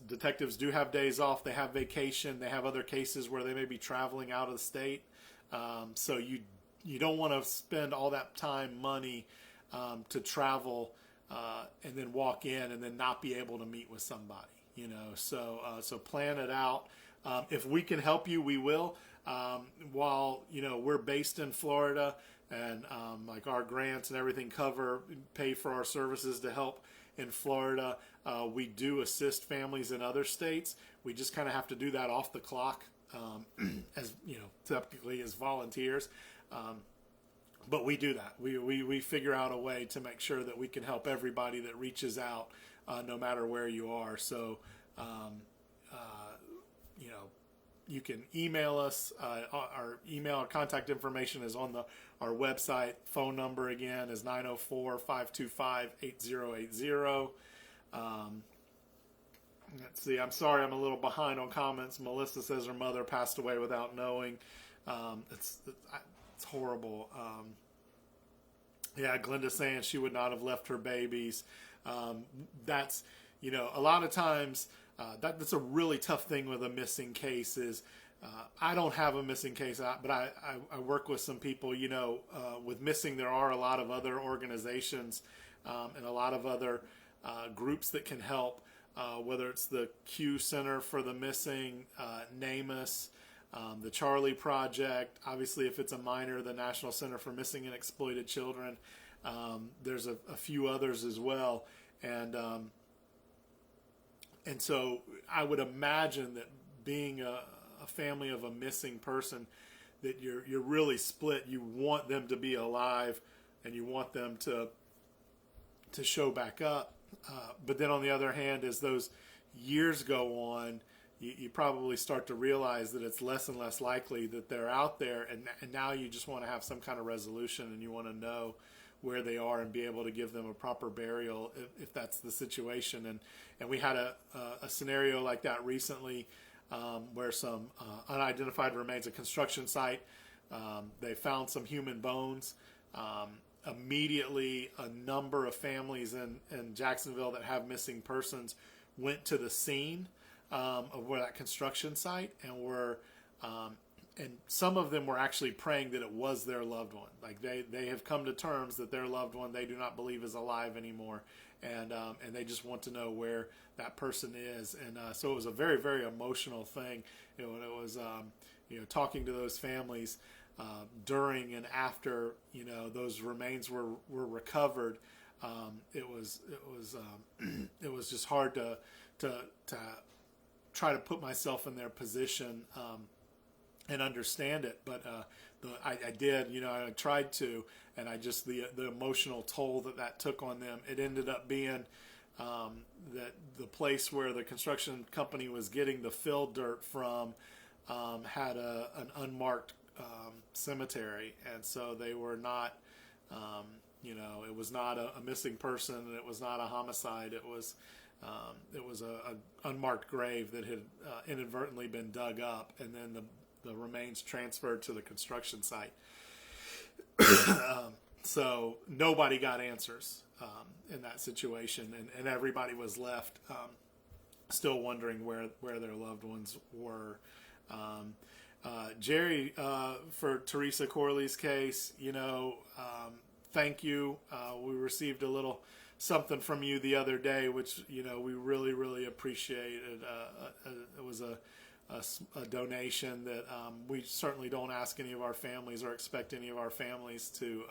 detectives do have days off. They have vacation. They have other cases where they may be traveling out of the state. So you don't want to spend all that time, money to travel and then walk in and then not be able to meet with somebody. You know, so plan it out. If we can help you, we will. While, you know, we're based in Florida, and like our grants and everything pay for our services to help in Florida, we do assist families in other states. We just kind of have to do that off the clock. as typically as volunteers. But we do that. We figure out a way to make sure that we can help everybody that reaches out, no matter where you are. So, you can email us. Our email contact information is on our website. Phone number again is 904-525-8080. Let's see. I'm sorry, I'm a little behind on comments. Melissa says her mother passed away without knowing. It's horrible. Glenda's saying she would not have left her babies. That's, a lot of times that's a really tough thing with a missing case is, I don't have a missing case, but I work with some people, with missing, there are a lot of other organizations and a lot of other groups that can help, whether it's the Q Center for the Missing, NamUs, the Charlie Project. Obviously, if it's a minor, the National Center for Missing and Exploited Children. There's a few others as well, and so I would imagine that being a family of a missing person, that you're really split. You want them to be alive, and you want them to show back up. But then on the other hand, as those years go on, you probably start to realize that it's less and less likely that they're out there, and now you just want to have some kind of resolution, and you want to know where they are and be able to give them a proper burial if that's the situation. And we had a scenario like that recently, where some unidentified remains, a construction site, they found some human bones. Immediately, a number of families in Jacksonville that have missing persons went to the scene of where that construction site, and some of them were actually praying that it was their loved one. Like they have come to terms that their loved one they do not believe is alive anymore, and they just want to know where that person is. And so it was a very, very emotional thing. And it was talking to those families during and after those remains were recovered. It was just hard to try to put myself in their position and understand it, but I did. I tried to, and I just the emotional toll that took on them. It ended up being that the place where the construction company was getting the fill dirt from had an unmarked cemetery, and so they were not. It was not a missing person, and it was not a homicide. It was a unmarked grave that had inadvertently been dug up, and then the remains transferred to the construction site. So nobody got answers in that situation, and everybody was left still wondering where their loved ones were. Jerry, for Teresa Corley's case, thank you. We received a little something from you the other day, which we really, really appreciated. It was a donation that we certainly don't ask any of our families or expect any of our families to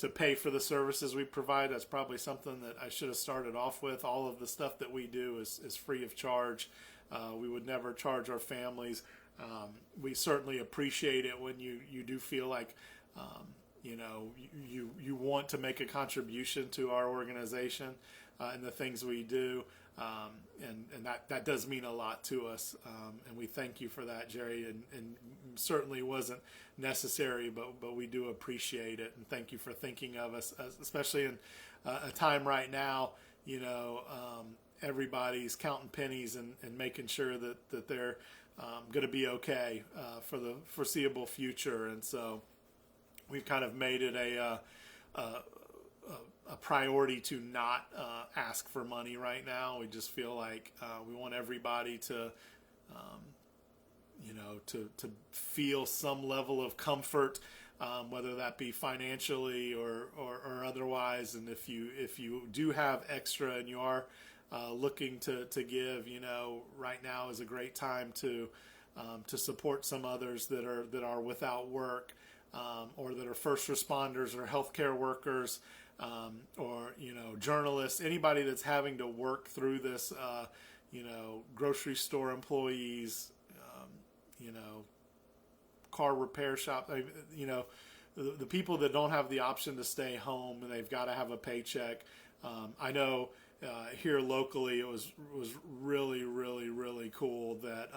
pay for the services we provide. That's probably something that I should have started off with. All of the stuff that we do is free of charge. We would never charge our families. We certainly appreciate it when you do feel like you want to make a contribution to our organization and the things we do. And that does mean a lot to us, and we thank you for that, Jerry. And certainly wasn't necessary, but we do appreciate it, and thank you for thinking of us, especially in a time right now. Everybody's counting pennies and making sure that they're going to be okay for the foreseeable future, and so we've kind of made it a priority to not ask for money right now. We just feel like we want everybody to feel some level of comfort, whether that be financially or otherwise. And if you do have extra and you are looking to give, right now is a great time to support some others that are without work, or that are first responders or healthcare workers. Or journalists, anybody that's having to work through this, grocery store employees, car repair shop. The people that don't have the option to stay home and they've got to have a paycheck. I know here locally it was really, really, really cool that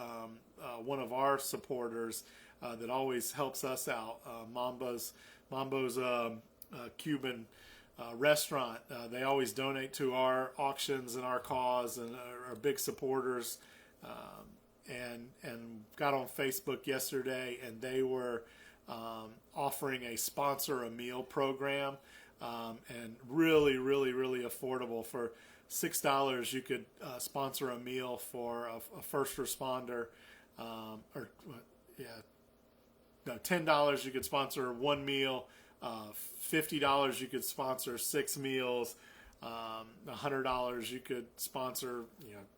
one of our supporters that always helps us out, Mambo's Cuban restaurant. They always donate to our auctions and our cause and are big supporters. And got on Facebook yesterday, and they were offering a sponsor a meal program, and really, really, really affordable. For $6, you could sponsor a meal for a first responder, $10 you could sponsor one meal, $50 you could sponsor 6 meals. $100 you could sponsor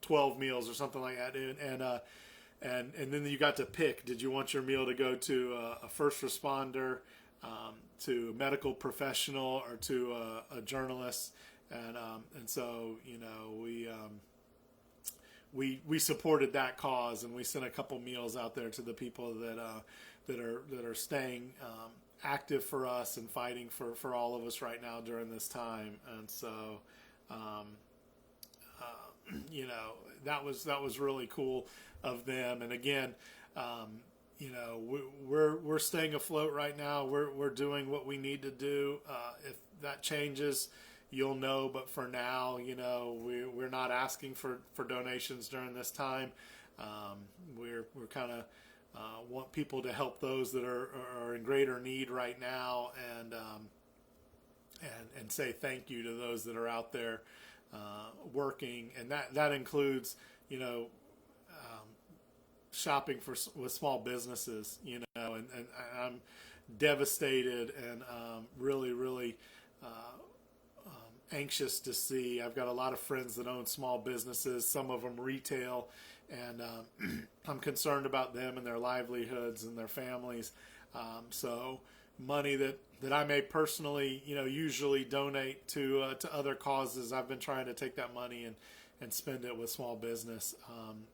12 meals or something like that, and then you got to pick. Did you want your meal to go to a first responder, to a medical professional, or to a journalist? And so we supported that cause, and we sent a couple meals out there to the people that are staying active for us and fighting for all of us right now during this time. And so that was really cool of them. And again, we're staying afloat right now. We're doing what we need to do. If that changes, you'll know. But for now, we're not asking for donations during this time. We're kind of want people to help those that are in greater need right now, and say thank you to those that are out there working, and that includes shopping with small businesses, and I'm devastated and really, really anxious to see. I've got a lot of friends that own small businesses, some of them retail, and I'm concerned about them and their livelihoods and their families. So money that I may personally, usually donate to other causes, I've been trying to take that money and spend it with small business.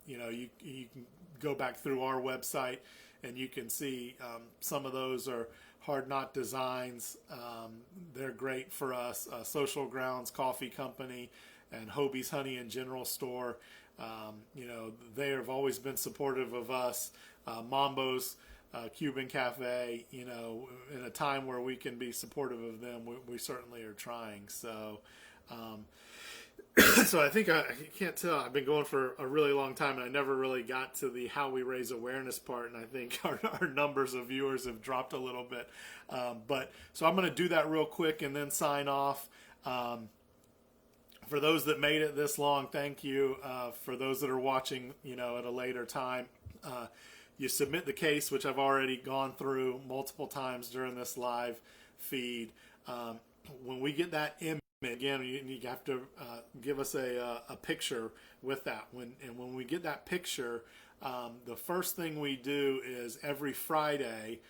You can go back through our website and you can see some of those are Hard Knot Designs. They're great for us. Social Grounds Coffee Company and Hobie's Honey and General Store. They have always been supportive of us. Mambo's Cuban Cafe, in a time where we can be supportive of them, we certainly are trying. So, so I think I can't tell. I've been going for a really long time, and I never really got to the how we raise awareness part. And I think our numbers of viewers have dropped a little bit. But so I'm going to do that real quick and then sign off. For those that made it this long, thank you. For those that are watching, at a later time, you submit the case, which I've already gone through multiple times during this live feed. When we get that image, again, you have to give us a picture with that. When we get that picture, the first thing we do is every Friday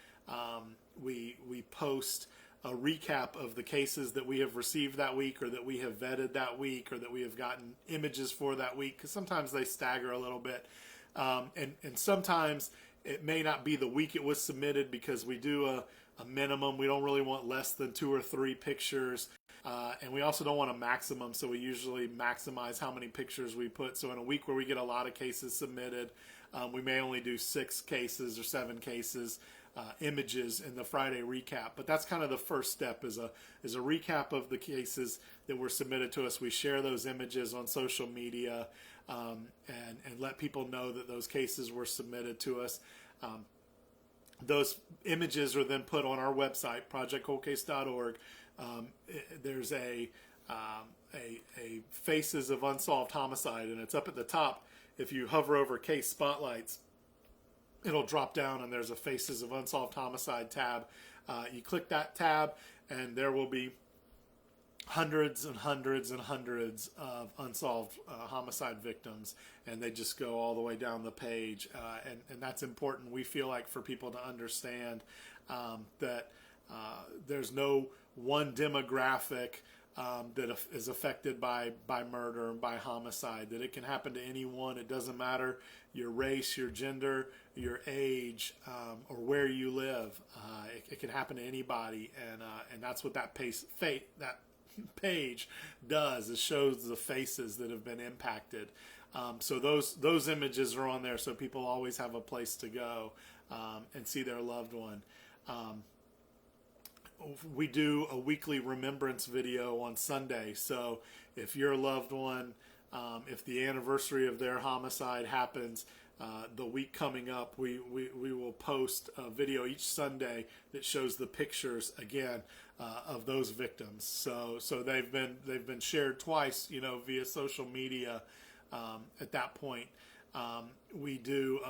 we post a recap of the cases that we have received that week, or that we have vetted that week, or that we have gotten images for that week, because sometimes they stagger a little bit. And sometimes it may not be the week it was submitted, because we do a minimum. We don't really want less than 2 or 3 pictures. And we also don't want a maximum, so we usually maximize how many pictures we put. So in a week where we get a lot of cases submitted, we may only do 6 cases or 7 cases, images in the Friday recap. But that's kind of the first step, is a recap of the cases that were submitted to us. We share those images on social media, and let people know that those cases were submitted to us. Those images are then put on our website, projectcoldcase.org. There's a Faces of Unsolved Homicide, and it's up at the top. If you hover over case spotlights, it'll drop down, and there's a Faces of Unsolved Homicide tab. You click that tab, and there will be hundreds and hundreds and hundreds of unsolved homicide victims, and they just go all the way down the page. And that's important, we feel like, for people to understand that there's no one demographic that is affected by murder and by homicide, that it can happen to anyone. It doesn't matter your race, your gender, your age, or where you live. It can happen to anybody, and that's what that page does, is shows the faces that have been impacted. So those images are on there, so people always have a place to go and see their loved one. We do a weekly remembrance video on Sunday. So if your loved one, if the anniversary of their homicide happens the week coming up, we will post a video each Sunday that shows the pictures again of those victims. So they've been shared twice, via social media. At that point, we do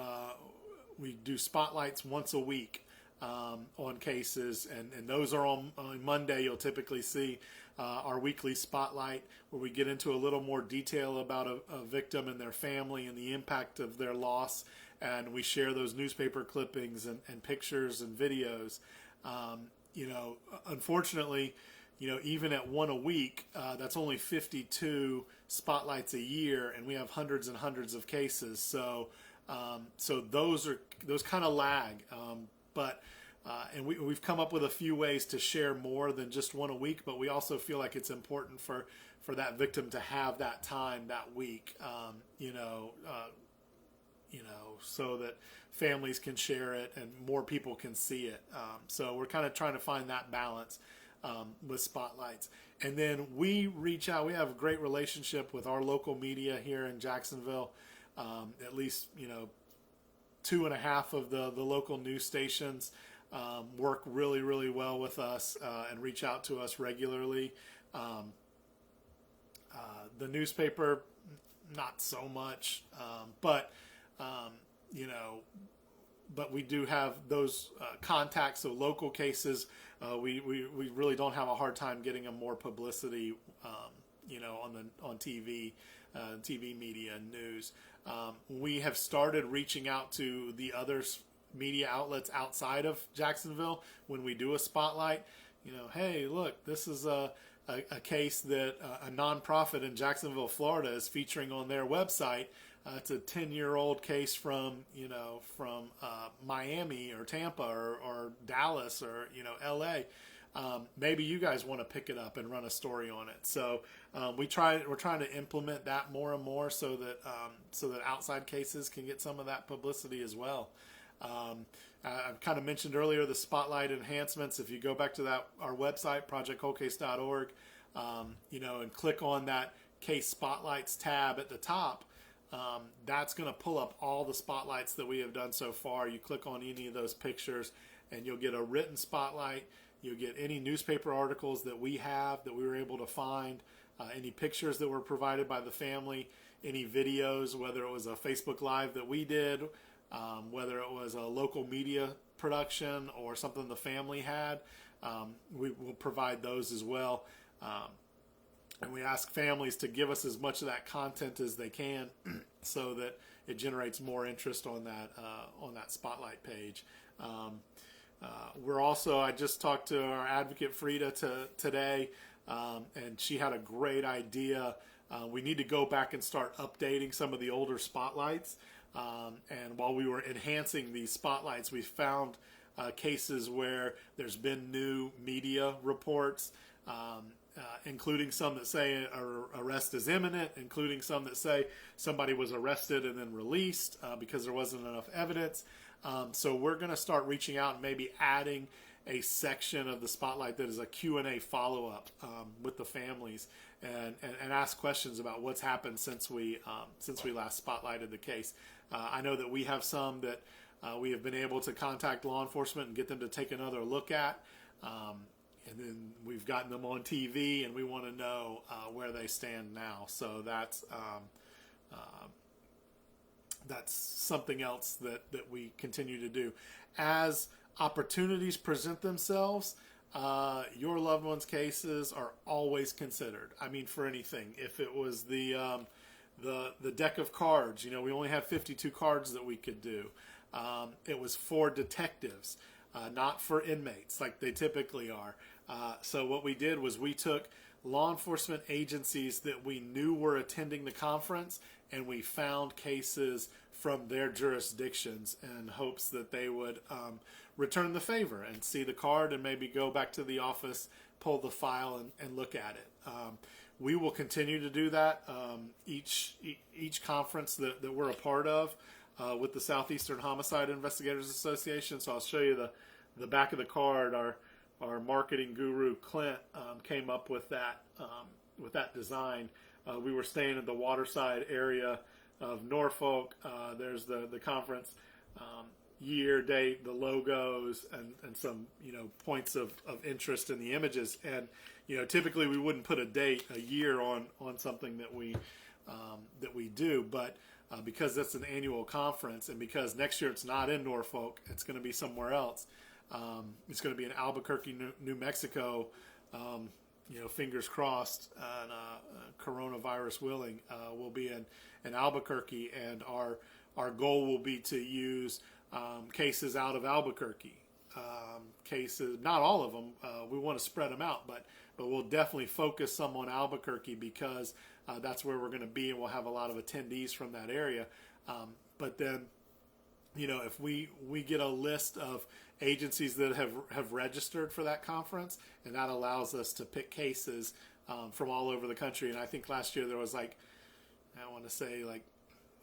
spotlights once a week on cases, and those are on Monday. You'll typically see our weekly spotlight, where we get into a little more detail about a victim and their family and the impact of their loss, and we share those newspaper clippings and pictures and videos. Unfortunately, even at one a week, that's only 52 spotlights a year, and we have hundreds and hundreds of cases. So those kind of lag. And we've come up with a few ways to share more than just one a week, but we also feel like it's important for that victim to have that time that week, so that families can share it and more people can see it. So we're kind of trying to find that balance with spotlights. And then we reach out. We have a great relationship with our local media here in Jacksonville. At least, 2.5 of the local news stations work really, really well with us and reach out to us regularly. The newspaper, not so much, but we do have those contacts. So local cases, we really don't have a hard time getting them more publicity, on TV, TV media and news. We have started reaching out to the other media outlets outside of Jacksonville when we do a spotlight. Hey, look, this is a case that a nonprofit in Jacksonville, Florida, is featuring on their website. It's a 10-year-old case from Miami or Tampa or Dallas or LA. Maybe you guys want to pick it up and run a story on it. So we're trying to implement that more and more so that outside cases can get some of that publicity as well. I've kind of mentioned earlier the spotlight enhancements. If you go back to our website, projectcoldcase.org, and click on that case spotlights tab at the top, that's going to pull up all the spotlights that we have done so far. You click on any of those pictures and you'll get a written spotlight. You'll get any newspaper articles that we were able to find, any pictures that were provided by the family, any videos, whether it was a Facebook Live that we did, whether it was a local media production or something the family had. We will provide those as well. And we ask families to give us as much of that content as they can so that it generates more interest on that spotlight page. We're also, I just talked to our advocate Frida today, and she had a great idea. We need to go back and start updating some of the older spotlights. And while we were enhancing these spotlights, we found cases where there's been new media reports, including some that say arrest is imminent, including some that say somebody was arrested and then released because there wasn't enough evidence. So we're going to start reaching out and maybe adding a section of the spotlight that is a Q&A follow-up with the families and ask questions about what's happened since we last spotlighted the case. I know that we have some that we have been able to contact law enforcement and get them to take another look at. And then we've gotten them on TV, and we want to know where they stand now. So that's something else that we continue to do. As opportunities present themselves, your loved one's cases are always considered. I mean, for anything. If it was the deck of cards, we only had 52 cards that we could do. It was for detectives, not for inmates like they typically are. So what we did was we took law enforcement agencies that we knew were attending the conference, and we found cases from their jurisdictions in hopes that they would return the favor and see the card and maybe go back to the office, pull the file, and look at it. We will continue to do that each conference that we're a part of with the Southeastern Homicide Investigators Association. So I'll show you the back of the card. Our marketing guru Clint came up with that design. We were staying in the Waterside area of Norfolk. There's the conference year, date, the logos, and some points of interest in the images. And typically we wouldn't put a date, a year on something that we do, but because that's an annual conference, and because next year it's not in Norfolk, it's going to be somewhere else. It's going to be in Albuquerque, New Mexico. Fingers crossed, and coronavirus willing, we'll be in Albuquerque, and our goal will be to use cases out of Albuquerque. Cases, not all of them. We want to spread them out, but we'll definitely focus some on Albuquerque because that's where we're going to be, and we'll have a lot of attendees from that area. But then, if we get a list of agencies that have registered for that conference, and that allows us to pick cases from all over the country. And I think last year there was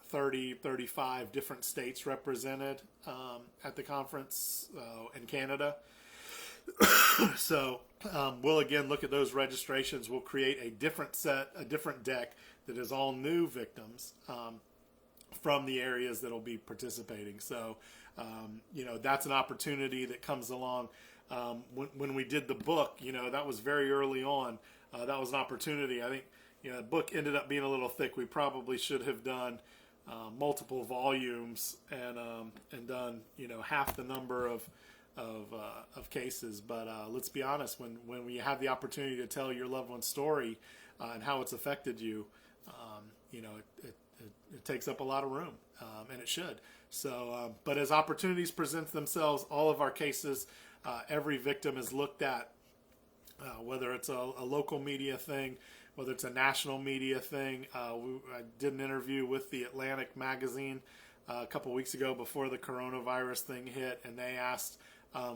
30, 35 different states represented at the conference in Canada. So we'll again look at those registrations. We'll create a different deck that is all new victims from the areas that will be participating. So, that's an opportunity that comes along. When we did the book, that was very early on. That was an opportunity. I think, the book ended up being a little thick. We probably should have done multiple volumes and done, half the number of cases. But let's be honest, when we have the opportunity to tell your loved one's story and how it's affected you, it takes up a lot of room, and it should. So, but as opportunities present themselves, all of our cases, every victim is looked at, whether it's a local media thing, whether it's a national media thing. I did an interview with the Atlantic magazine a couple weeks ago before the coronavirus thing hit, and they asked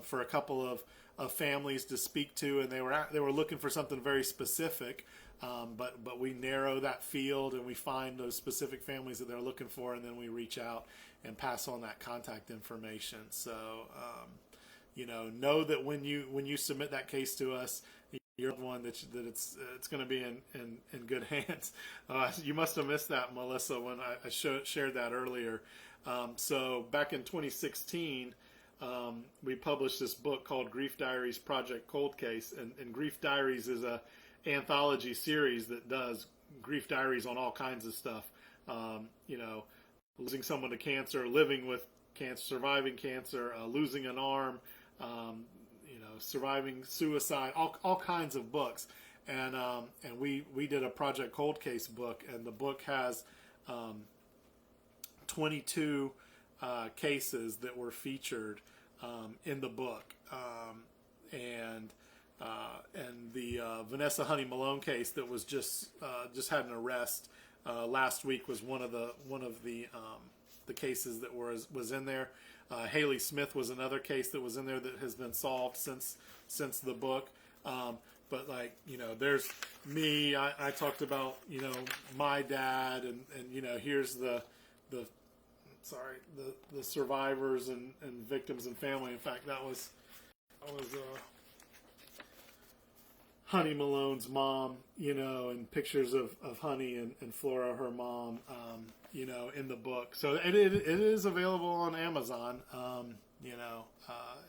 for a couple of families to speak to, and they were looking for something very specific. But we narrow that field and we find those specific families that they're looking for, and then we reach out and pass on that contact information. So, know that when you submit that case to us, you're the one that it's going to be in good hands. You must have missed that, Melissa, when I shared that earlier. So back in 2016, we published this book called Grief Diaries Project Cold Case, and Grief Diaries is a anthology series that does grief diaries on all kinds of stuff. Losing someone to cancer, living with cancer, surviving cancer, losing an arm, surviving suicide, all kinds of books. And we did a Project Cold Case book, and the book has 22 cases that were featured in the book. And the Vanessa Honey Malone case that was just had an arrest last week was one of the cases that was in there. Haley Smith was another case that was in there that has been solved since the book. But there's me. I talked about my dad, and here's the survivors and victims and family. In fact, that was Honey Malone's mom, and pictures of Honey and Flora, her mom, in the book. So it is available on Amazon.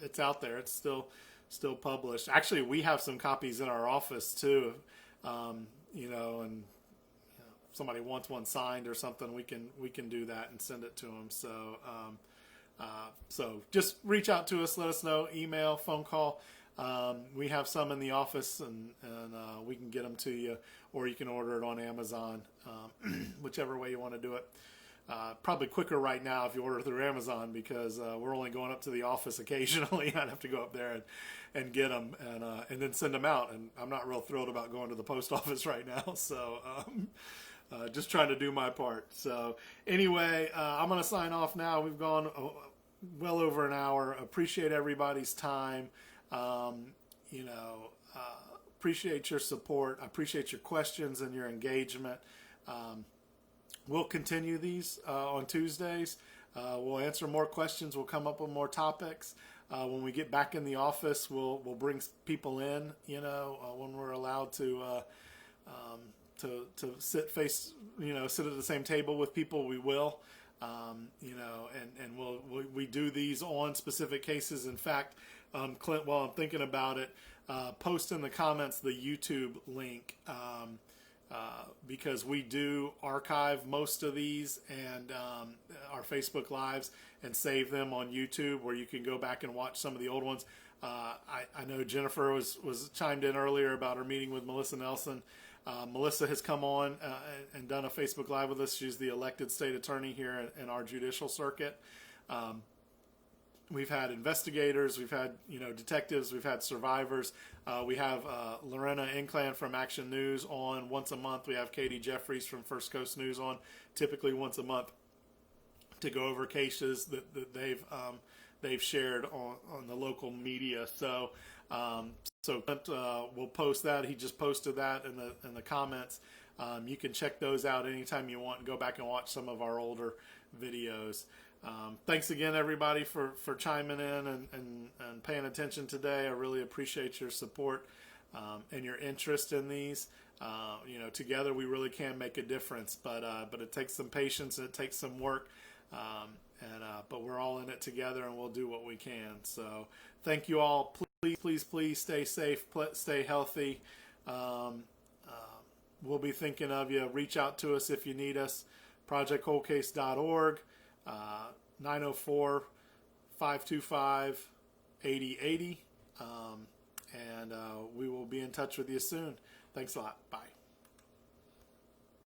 It's out there. It's still published. Actually, we have some copies in our office too. And if somebody wants one signed or something, we can do that and send it to them. So so just reach out to us. Let us know. Email, phone call. We have some in the office, and we can get them to you, or you can order it on Amazon, whichever way you want to do it. Probably quicker right now if you order through Amazon, because we're only going up to the office occasionally. I'd have to go up there and get them and then send them out. And I'm not real thrilled about going to the post office right now. So just trying to do my part. So anyway, I'm going to sign off now. We've gone well over an hour. Appreciate everybody's time. Appreciate your support. I appreciate your questions and your engagement. We'll continue these on Tuesdays. We'll answer more questions. We'll come up with more topics. When we get back in the office, we'll bring people in. When we're allowed to sit sit at the same table with people, we will. We do these on specific cases. In fact, Clint, while I'm thinking about it, post in the comments the YouTube link. Because we do archive most of these and our Facebook Lives and save them on YouTube, where you can go back and watch some of the old ones. I know Jennifer was chimed in earlier about her meeting with Melissa Nelson. Melissa has come on and done a Facebook Live with us. She's the elected state attorney here in our judicial circuit. We've had investigators, we've had detectives, we've had survivors. We have Lorena Inclan from Action News on once a month. We have Katie Jeffries from First Coast News on typically once a month to go over cases that they've shared on the local media. So we'll post that. He just posted that in the comments. You can check those out anytime you want and go back and watch some of our older videos. Thanks again, everybody, for chiming in and paying attention today. I really appreciate your support and your interest in these. Together we really can make a difference, but it takes some patience and it takes some work. But we're all in it together, and we'll do what we can. So thank you all. Please stay safe, stay healthy. We'll be thinking of you. Reach out to us if you need us. ProjectColdCase.org. 904-525-8080. And we will be in touch with you soon. Thanks a lot. Bye.